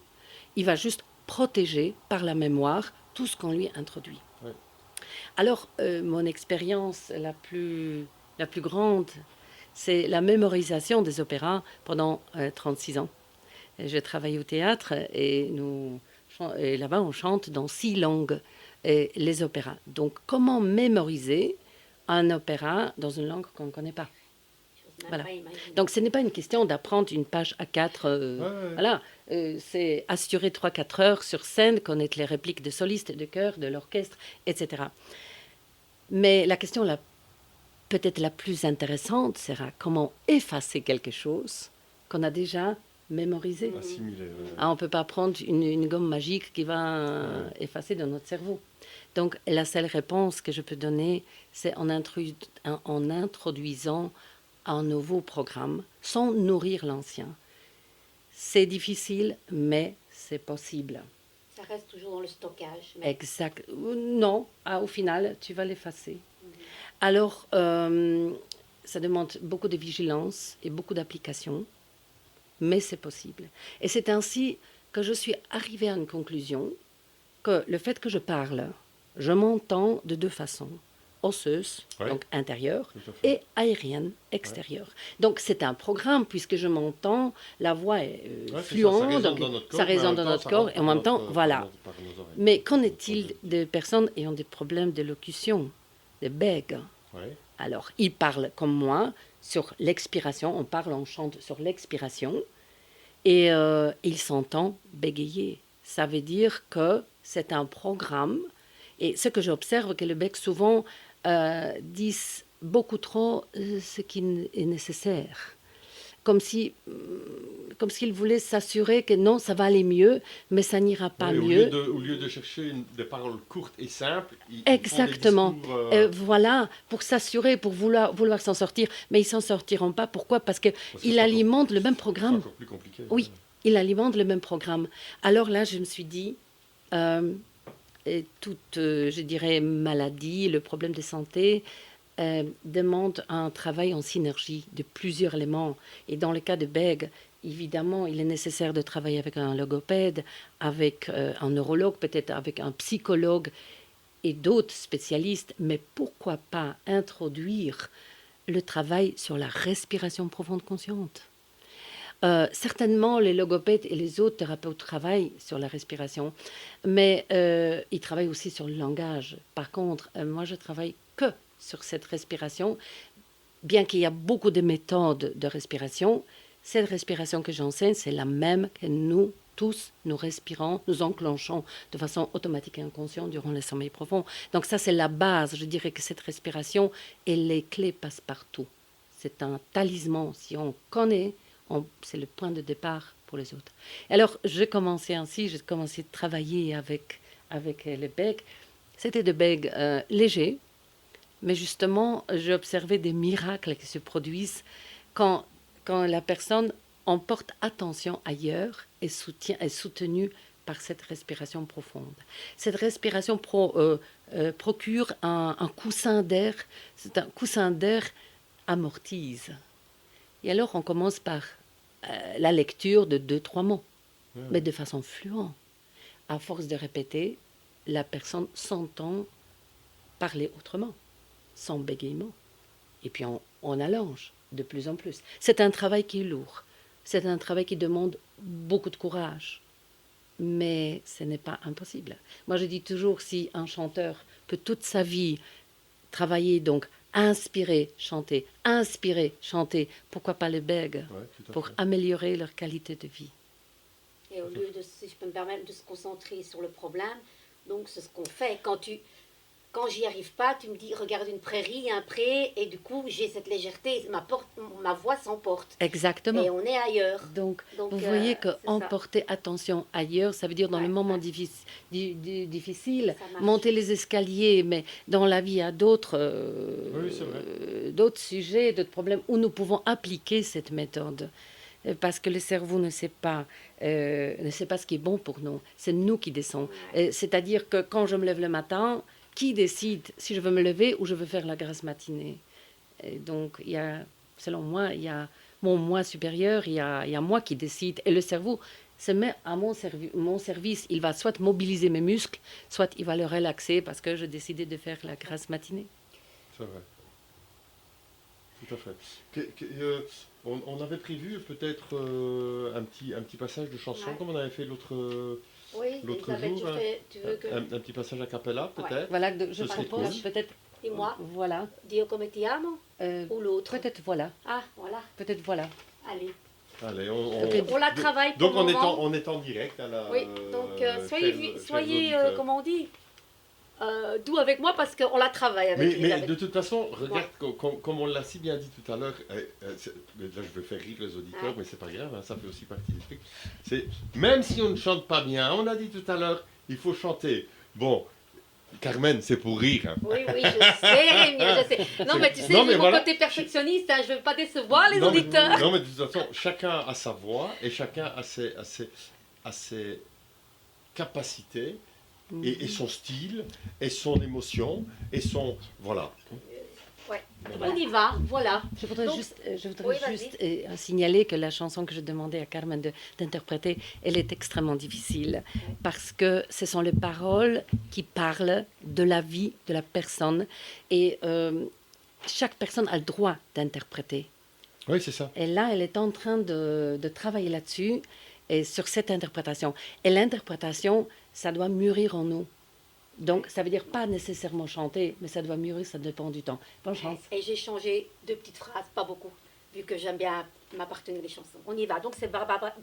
il va juste protéger par la mémoire tout ce qu'on lui introduit. Ouais. Alors, mon expérience la plus grande, c'est la mémorisation des opéras pendant 36 ans. Je travaille au théâtre et là-bas, on chante dans 6 langues les opéras. Donc, comment mémoriser un opéra dans une langue qu'on ne connaît pas? Voilà. Donc, ce n'est pas une question d'apprendre une page A4. Voilà. C'est assurer 3-4 heures sur scène, connaître les répliques de solistes, de chœurs, de l'orchestre, etc. Mais la question peut-être la plus intéressante sera comment effacer quelque chose qu'on a déjà mémorisé. Assimiler. On ne peut pas prendre une gomme magique qui va effacer dans notre cerveau. Donc, la seule réponse que je peux donner, c'est en introduisant un nouveau programme sans nourrir l'ancien. C'est difficile, mais c'est possible. Ça reste toujours dans le stockage. Mais... Exact. Non, au final, tu vas l'effacer. Alors, ça demande beaucoup de vigilance et beaucoup d'application, mais c'est possible. Et c'est ainsi que je suis arrivée à une conclusion que le fait que je parle, je m'entends de 2 façons. Osseuse, donc intérieure, et aérienne, extérieure. Donc c'est un programme, puisque je m'entends, la voix est fluente, ça résonne dans notre corps, et en même temps, voilà. Mais qu'en est-il des personnes ayant des problèmes d'élocution, des bègues? Alors, ils parlent comme moi sur l'expiration, on chante sur l'expiration, et ils s'entendent bégayer. Ça veut dire que c'est un programme, et ce que j'observe, que le bec souvent disent beaucoup trop ce qui est nécessaire. Comme s'ils voulaient s'assurer que non, ça va aller mieux, mais ça n'ira pas mieux. Au lieu de chercher des paroles courtes et simples, exactement. Font des discours, voilà, pour s'assurer, pour vouloir s'en sortir. Mais ils ne s'en sortiront pas. Pourquoi? Parce qu'ils alimentent le même programme. C'est encore plus compliqué. Oui, ils alimentent le même programme. Alors là, je me suis dit, toute, je dirais, maladie, le problème de santé demande un travail en synergie de plusieurs éléments. Et dans le cas de Bègue, évidemment, il est nécessaire de travailler avec un logopède, avec un neurologue, peut-être avec un psychologue et d'autres spécialistes, mais pourquoi pas introduire le travail sur la respiration profonde consciente. Certainement, les logopèdes et les autres thérapeutes travaillent sur la respiration, mais ils travaillent aussi sur le langage. Par contre, moi, je travaille que sur cette respiration, bien qu'il y a beaucoup de méthodes de respiration. Cette respiration que j'enseigne, c'est la même que nous tous, nous respirons, nous enclenchons de façon automatique et inconsciente durant le sommeil profond. Donc ça, c'est la base. Je dirais que cette respiration et les clés passent partout. C'est un talisman. Si on connaît, c'est le point de départ pour les autres. Alors, j'ai commencé ainsi, j'ai commencé de travailler avec les Bègues. C'était des Bègues légers, mais justement, j'ai observé des miracles qui se produisent quand la personne en porte attention ailleurs et est soutenue par cette respiration profonde. Cette respiration procure un coussin d'air. C'est un coussin d'air amortise. Et alors, on commence par la lecture de 2-3 mots, mais de façon fluente. À force de répéter, la personne s'entend parler autrement, sans bégaiement. Et puis, on allonge de plus en plus. C'est un travail qui est lourd. C'est un travail qui demande beaucoup de courage. Mais ce n'est pas impossible. Moi, je dis toujours, si un chanteur peut toute sa vie travailler, donc inspirer, chanter, pourquoi pas les Bègues, pour améliorer leur qualité de vie. Et au lieu de, si je peux me permettre, de se concentrer sur le problème, donc c'est ce qu'on fait. Quand j'y arrive pas, tu me dis, regarde une prairie, un pré, et du coup, j'ai cette légèreté, ma voix s'emporte. Exactement. Et on est ailleurs. Donc vous voyez qu'emporter attention ailleurs, ça veut dire dans le moment difficile, monter les escaliers, mais dans la vie, il y a d'autres sujets, d'autres problèmes où nous pouvons appliquer cette méthode. Parce que le cerveau ne sait pas ce qui est bon pour nous. C'est nous qui descendons. C'est-à-dire que quand je me lève le matin, qui décide si je veux me lever ou je veux faire la grasse matinée? Et donc, selon moi, il y a mon moi supérieur, il y a moi qui décide. Et le cerveau se met à mon service. Il va soit mobiliser mes muscles, soit il va le relaxer parce que j'ai décidé de faire la grasse matinée. C'est vrai. Tout à fait. On avait prévu peut-être un petit passage de chanson, comme on avait fait l'autre jour. Tu veux que... un petit passage a cappella, peut-être. Voilà, je propose peut-être. Et moi, voilà. Dio come ti amo ou l'autre? Peut-être voilà. Ah, voilà. Peut-être voilà. Allez, on la travaille donc pour le moment. On est en direct à la... Oui, donc soyez comment on dit, doux avec moi parce qu'on la travaille avec mais de toute façon, regarde, comme on l'a si bien dit tout à l'heure, là je vais faire rire les auditeurs, mais c'est pas grave, hein, ça fait aussi partie du truc. Même si on ne chante pas bien, on a dit tout à l'heure, il faut chanter. Bon, Carmen, c'est pour rire. Hein. Oui, je sais, Rémi, je sais. Non, mais tu sais, j'ai mon côté perfectionniste, hein, je ne veux pas décevoir les auditeurs. Non, mais de toute façon, chacun a sa voix et chacun a ses capacités. Et son style, et son émotion, et son... Voilà. Ouais. On y va, voilà. Je voudrais juste signaler que la chanson que je demandais à Carmen d'interpréter, elle est extrêmement difficile, parce que ce sont les paroles qui parlent de la vie de la personne, et chaque personne a le droit d'interpréter. Oui, c'est ça. Et là, elle est en train de travailler là-dessus, et sur cette interprétation. Et l'interprétation, ça doit mûrir en nous. Donc, ça veut dire pas nécessairement chanter, mais ça doit mûrir, ça dépend du temps. Bonne chance. Et j'ai changé 2 petites phrases, pas beaucoup, vu que j'aime bien m'appartenir des chansons. On y va. Donc, c'est Barbara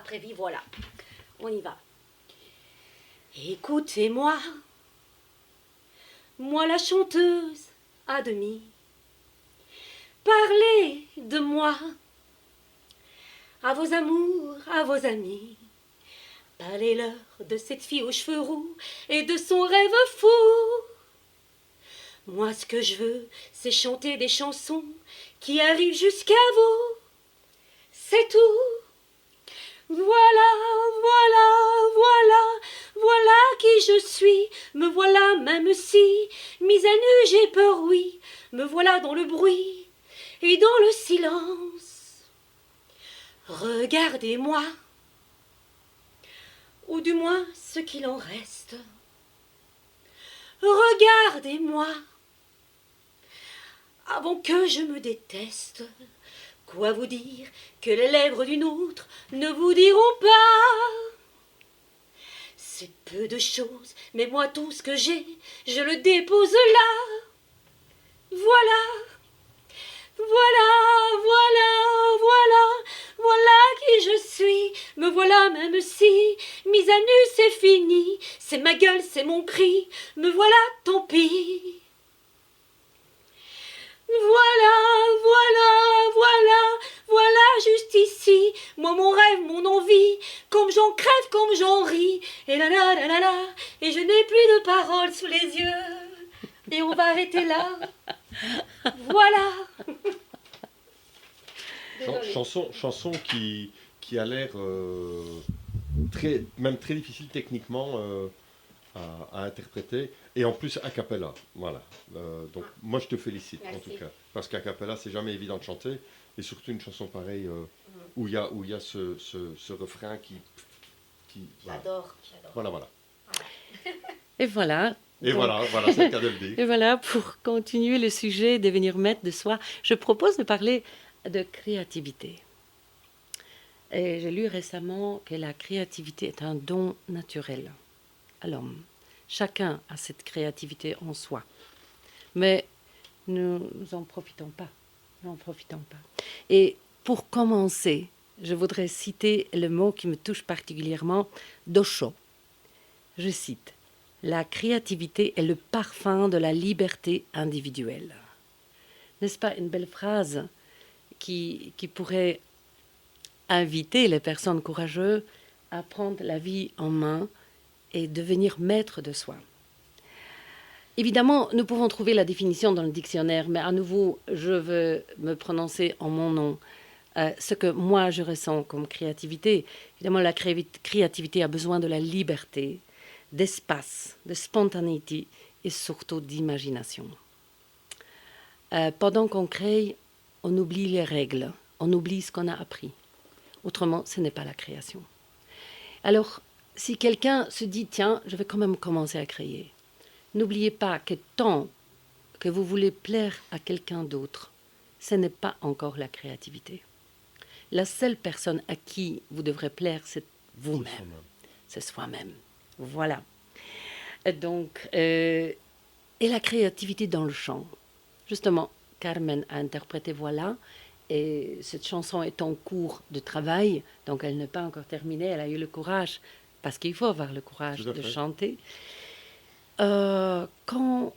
Prévy, voilà. On y va. Écoutez-moi, moi la chanteuse à demi. Parlez de moi à vos amours, à vos amis. Parlez-leur de cette fille aux cheveux roux et de son rêve fou. Moi, ce que je veux, c'est chanter des chansons qui arrivent jusqu'à vous. C'est tout. Voilà qui je suis. me voilà même si, mise à nu j'ai peur, oui, me voilà dans le bruit et dans le silence. Regardez-moi, ou du moins ce qu'il en reste. Regardez-moi, avant que je me déteste. Quoi vous dire que les lèvres d'une autre ne vous diront pas? C'est peu de choses, mais moi tout ce que j'ai, je le dépose là. Voilà, voilà, voilà, voilà, voilà qui je suis. Me voilà même si, mise à nu c'est fini. C'est ma gueule, c'est mon cri, me voilà, tant pis. Voilà, voilà, voilà, voilà juste ici, moi mon rêve, mon envie, comme j'en crève, comme j'en ris, et là là là là là, et je n'ai plus de paroles sous les yeux, et on va arrêter là, voilà. Chanson qui a l'air même très difficile techniquement à interpréter, et en plus a cappella. Voilà. Donc moi je te félicite. Merci. En tout cas, parce qu'à cappella c'est jamais évident de chanter, et surtout une chanson pareille où il y a ce refrain qui voilà. J'adore. Voilà. Et voilà. Et Donc, voilà, c'est le cas de le dire. Et voilà, pour continuer le sujet, devenir maître de soi, je propose de parler de créativité. Et j'ai lu récemment que la créativité est un don naturel à l'homme. Chacun a cette créativité en soi. Mais nous n'en profitons pas. Et pour commencer, je voudrais citer le mot qui me touche particulièrement d'Osho. Je cite: la créativité est le parfum de la liberté individuelle. N'est-ce pas une belle phrase qui pourrait inviter les personnes courageuses à prendre la vie en main et devenir maître de soi? Évidemment, nous pouvons trouver la définition dans le dictionnaire, mais à nouveau, je veux me prononcer en mon nom. Ce que moi je ressens comme créativité, évidemment, la créativité a besoin de la liberté, d'espace, de spontanéité et surtout d'imagination. Pendant qu'on crée, on oublie les règles, on oublie ce qu'on a appris. Autrement, ce n'est pas la création. Alors, si quelqu'un se dit, tiens, je vais quand même commencer à créer, n'oubliez pas que tant que vous voulez plaire à quelqu'un d'autre, ce n'est pas encore la créativité. La seule personne à qui vous devrez plaire, c'est vous-même. C'est soi-même. Voilà. Donc, et la créativité dans le chant. Justement, Carmen a interprété Voilà, et cette chanson est en cours de travail, donc elle n'est pas encore terminée, elle a eu le courage, parce qu'il faut avoir le courage de chanter. Quand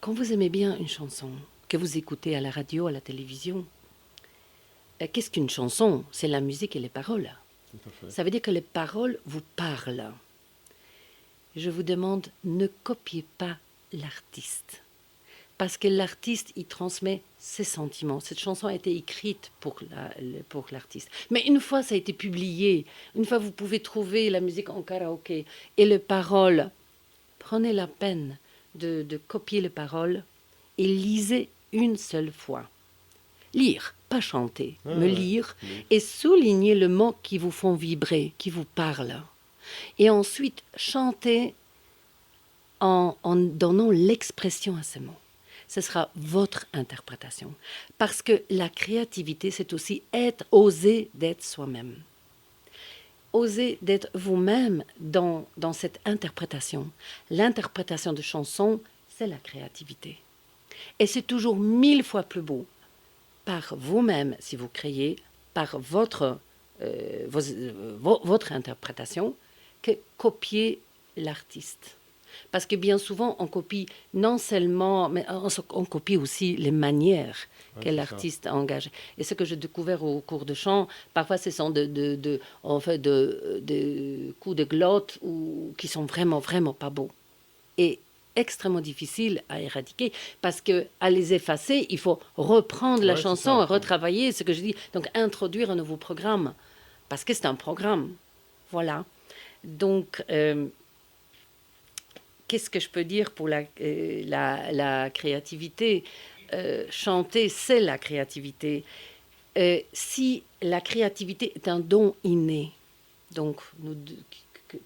vous aimez bien une chanson, que vous écoutez à la radio, à la télévision, qu'est-ce qu'une chanson? C'est la musique et les paroles. Ça veut dire que les paroles vous parlent. Je vous demande, ne copiez pas l'artiste. Parce que l'artiste, il transmet ses sentiments. Cette chanson a été écrite pour l'artiste. Mais une fois ça a été publié, une fois vous pouvez trouver la musique en karaoké et les paroles, prenez la peine de copier les paroles et lisez une seule fois. Lire, pas chanter, mais lire et souligner les mots qui vous font vibrer, qui vous parlent. Et ensuite, chanter en donnant l'expression à ces mots. Ce sera votre interprétation. Parce que la créativité, c'est aussi oser d'être soi-même. Oser d'être vous-même dans cette interprétation. L'interprétation de chansons, c'est la créativité. Et c'est toujours 1000 fois plus beau par vous-même, si vous créez, par votre interprétation, que copier l'artiste. Parce que bien souvent, on copie non seulement, mais on copie aussi les manières que l'artiste a engagées. Et ce que j'ai découvert au cours de chant, parfois ce sont de coups de glotte qui sont vraiment, vraiment pas beaux. Et extrêmement difficiles à éradiquer, parce qu'à les effacer, il faut reprendre la chanson, retravailler ce que je dis. Donc, introduire un nouveau programme, parce que c'est un programme. Voilà. Donc, qu'est-ce que je peux dire pour la créativité? Chanter, c'est la créativité. Si la créativité est un don inné, donc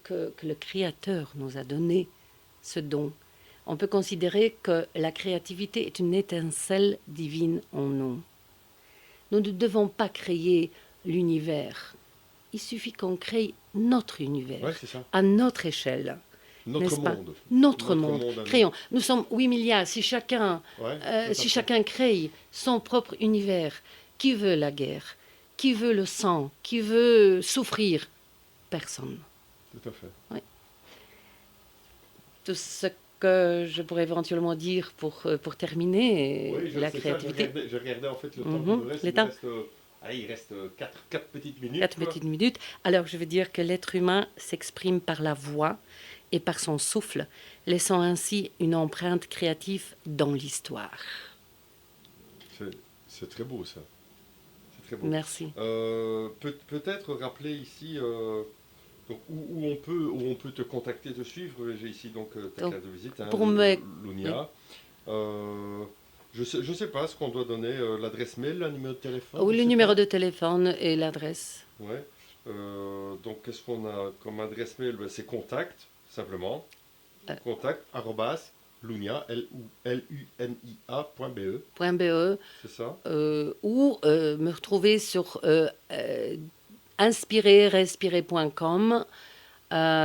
que le Créateur nous a donné ce don, on peut considérer que la créativité est une étincelle divine en nous. Nous ne devons pas créer l'univers. Il suffit qu'on crée notre univers, Ouais, c'est ça. à notre échelle. Notre N'est-ce pas? monde. Notre Notre monde. monde à nous. Créons. Nous sommes 8 milliards. Si chacun, Ouais, tout à si fait. chacun crée son propre univers, qui veut la guerre? Qui veut le sang? Qui veut souffrir? Personne. Tout à fait. Tout ce que je pourrais éventuellement dire pour terminer, Oui, la c'est ça, créativité. je regardais en fait le temps Mhm, qui nous reste. le Il nous temps. reste, allez, il reste 4 petites minutes. 4 quoi. petites minutes. Alors, je veux dire que l'être humain s'exprime par la voix et par son souffle, laissant ainsi une empreinte créative dans l'histoire. C'est très beau ça. C'est très beau. Merci. Peut-être rappeler ici donc, où on peut te contacter, te suivre. J'ai ici donc ta Donc, carte de visite, hein, pour me- Lunia. Je sais pas ce qu'on doit donner, l'adresse mail, le numéro de téléphone. Oui, je le sais numéro pas. de téléphone et l'adresse. Ouais. Donc qu'est-ce qu'on a comme adresse mail? Ben, c'est contact simplement. Contact @lunia lunia.be. .be C'est ça. ou me retrouver sur inspirer-respirer.com.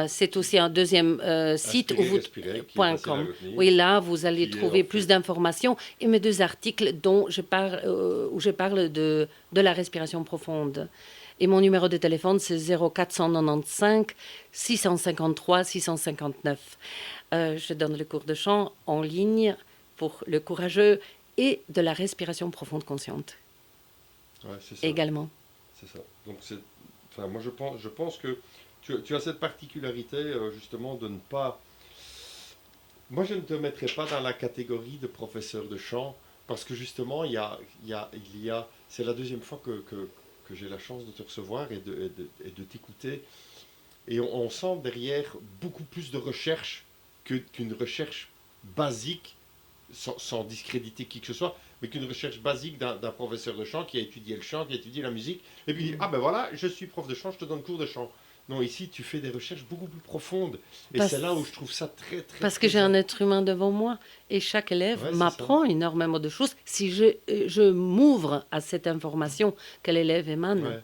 C'est aussi un deuxième site où vous Respirer, qui est facile à .com. retenir. Oui, là, vous allez Qui est trouver en plus fait- d'informations et mes 2 articles dont je parle, où je parle de la respiration profonde. Et mon numéro de téléphone, c'est 0495 653 659. Je donne le cours de chant en ligne pour le courageux et de la respiration profonde consciente Ouais, c'est ça. également. C'est ça. Donc enfin, moi je pense que tu as cette particularité justement de ne pas. Moi je ne te mettrai pas dans la catégorie de professeur de chant parce que justement il y a c'est la deuxième fois que j'ai la chance de te recevoir et de t'écouter et on sent derrière beaucoup plus de recherche qu'une recherche basique sans discréditer qui que ce soit, mais qu'une recherche basique d'un professeur de chant qui a étudié le chant, qui a étudié la musique, et puis il dit, ah ben voilà, je suis prof de chant, je te donne cours de chant. Non, ici, tu fais des recherches beaucoup plus profondes. Et Parce- c'est là où je trouve ça très, très... Parce que j'ai un être humain devant moi et chaque élève Ouais, c'est m'apprend énormément de choses si je m'ouvre à cette information que l'élève émane. Ouais,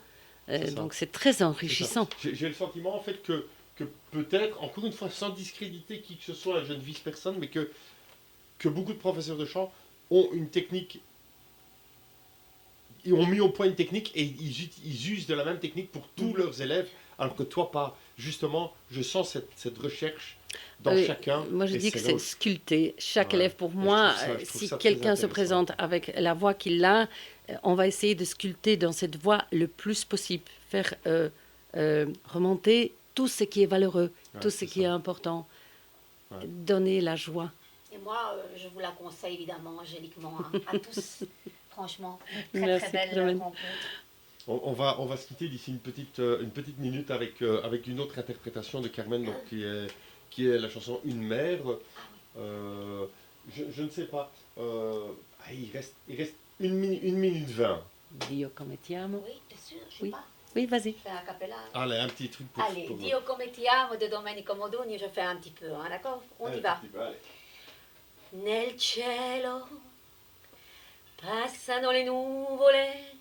c'est ça. Donc c'est très c'est ça. enrichissant. J'ai le sentiment, en fait, que peut-être, encore une fois, sans discréditer qui que ce soit, je ne vise personne, mais que beaucoup de professeurs de chant ont une technique... Ils ont mis au point une technique et ils usent de la même technique pour tous leurs élèves, alors que toi pas. Justement, je sens cette recherche dans chacun. Moi, je et dis que là c'est où sculpté. Chaque Ouais. élève, pour Et je moi, trouve si ça très quelqu'un se intéressant. présente avec la voix qu'il a, on va essayer de sculpter dans cette voix le plus possible, faire remonter tout ce qui est valeureux, Ouais, tout ce c'est qui ça. est important, Ouais. donner la joie. Et moi, je vous la conseille évidemment, angéliquement, hein, à tous. Franchement, très Merci, très belle Carmen. rencontre. On va se quitter d'ici une petite minute avec une autre interprétation de Carmen, donc, qui est la chanson Une mère. Je ne sais pas. Il reste 1 minute 20. Dio come ti amo. Oui, t'es sûr, je sais Oui. pas. Oui, vas-y. Je fais un cappella. Allez, un petit truc pour... Allez, Dio come ti amo de Domenico Modugni, je fais un petit peu, hein, d'accord? On y va. Nel cielo passano le nuvole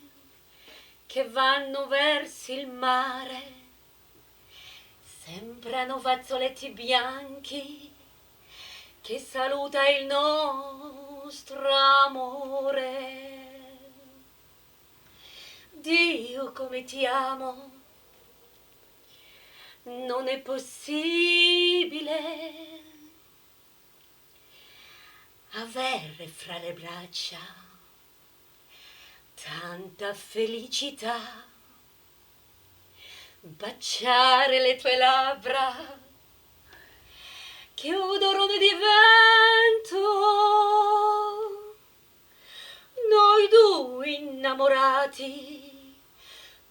che vanno verso il mare, sembrano fazzoletti bianchi che saluta il nostro amore. Dio come ti amo, non è possibile avere fra le braccia tanta felicità, baciare le tue labbra che odorano di vento, noi due innamorati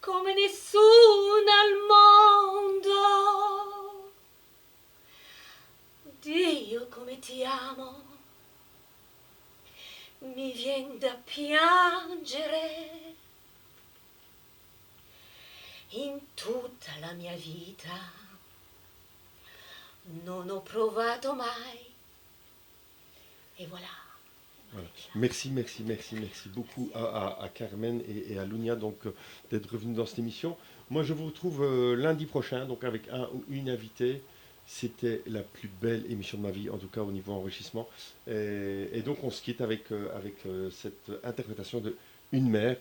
come nessuno al mondo. Dio io come ti amo, mi vien da piangere. In tutta la mia vita non ho provato mai. Et voilà. Voilà. Merci beaucoup à Carmen et à Lunia donc d'être revenus dans cette émission. Moi je vous retrouve lundi prochain donc avec un ou une invitée. C'était la plus belle émission de ma vie, en tout cas au niveau enrichissement. Et donc on se quitte avec cette interprétation de Une mère.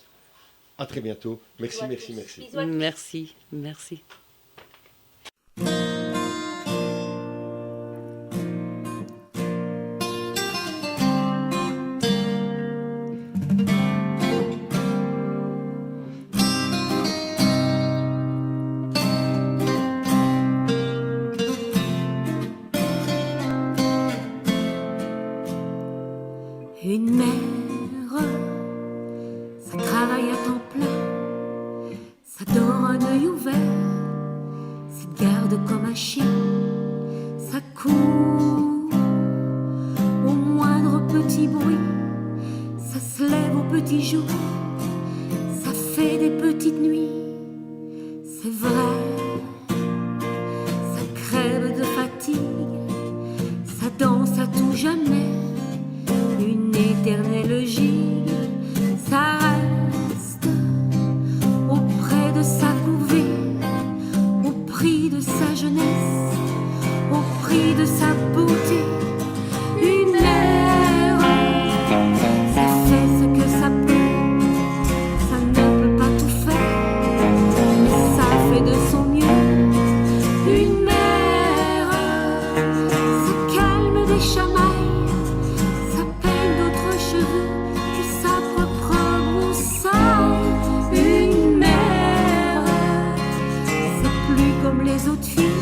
À très bientôt. Merci. Bisous à tous. Merci. Une mère, ça travaille à temps plein, ça dort un œil ouvert, ça te garde comme un chien, ça court au moindre petit bruit, ça se lève au petit jour, ça fait des petites nuits, c'est vrai, ça crève de fatigue, ça danse à tout jamais. Une éternelle gigue, ça reste auprès de sa couvée, au prix de sa jeunesse, au prix de sa beauté. Une mère, ça fait ce que ça peut, ça ne peut pas tout faire, mais ça fait de son mieux. Une mère, ça calme des chamailles, que sa propre broussaille. Une mère, c'est plus comme les autres filles,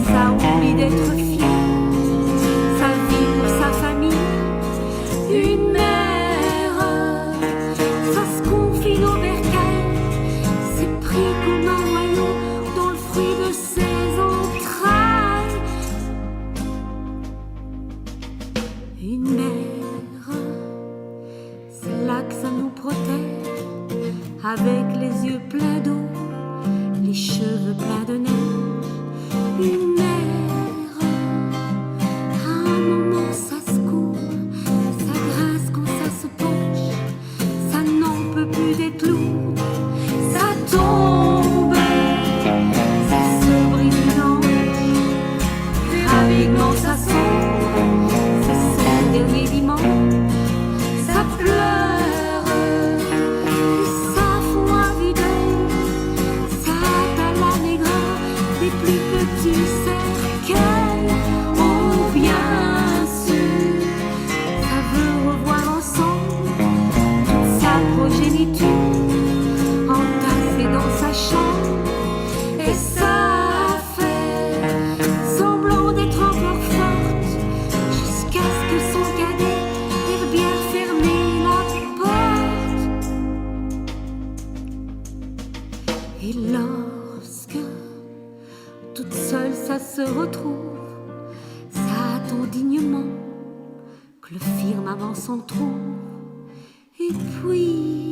ça oublie d'être fière, ça vit pour sa famille. Une mère, ça se confine au bercail, c'est pris comme un noyau dans le fruit de ses entrailles. Une mère, c'est là que ça nous protège, avec les yeux pleins d'eau, les cheveux pleins de neige. Une mère, à un moment ça se court, ça grince quand ça se penche, ça n'en peut plus d'être lourd, ça tombe, ça se brise une hanche, rapidement ça sombre, c'est son dernier dimanche. Ça pleure, ça fout un vue d'œil, ça atteint la maigreur des plus petits cercueils. Oh bien sûr, ça veut revoir ensemble toute sa progéniture, entassée dans sa chambre, et ça fait semblant d'être encore forte, jusqu'à ce que son cadet ait bien fermé la porte. Et lorsque toute seule ça se retrouve, ça attend dignement que le firmament s'en trouve. Et puis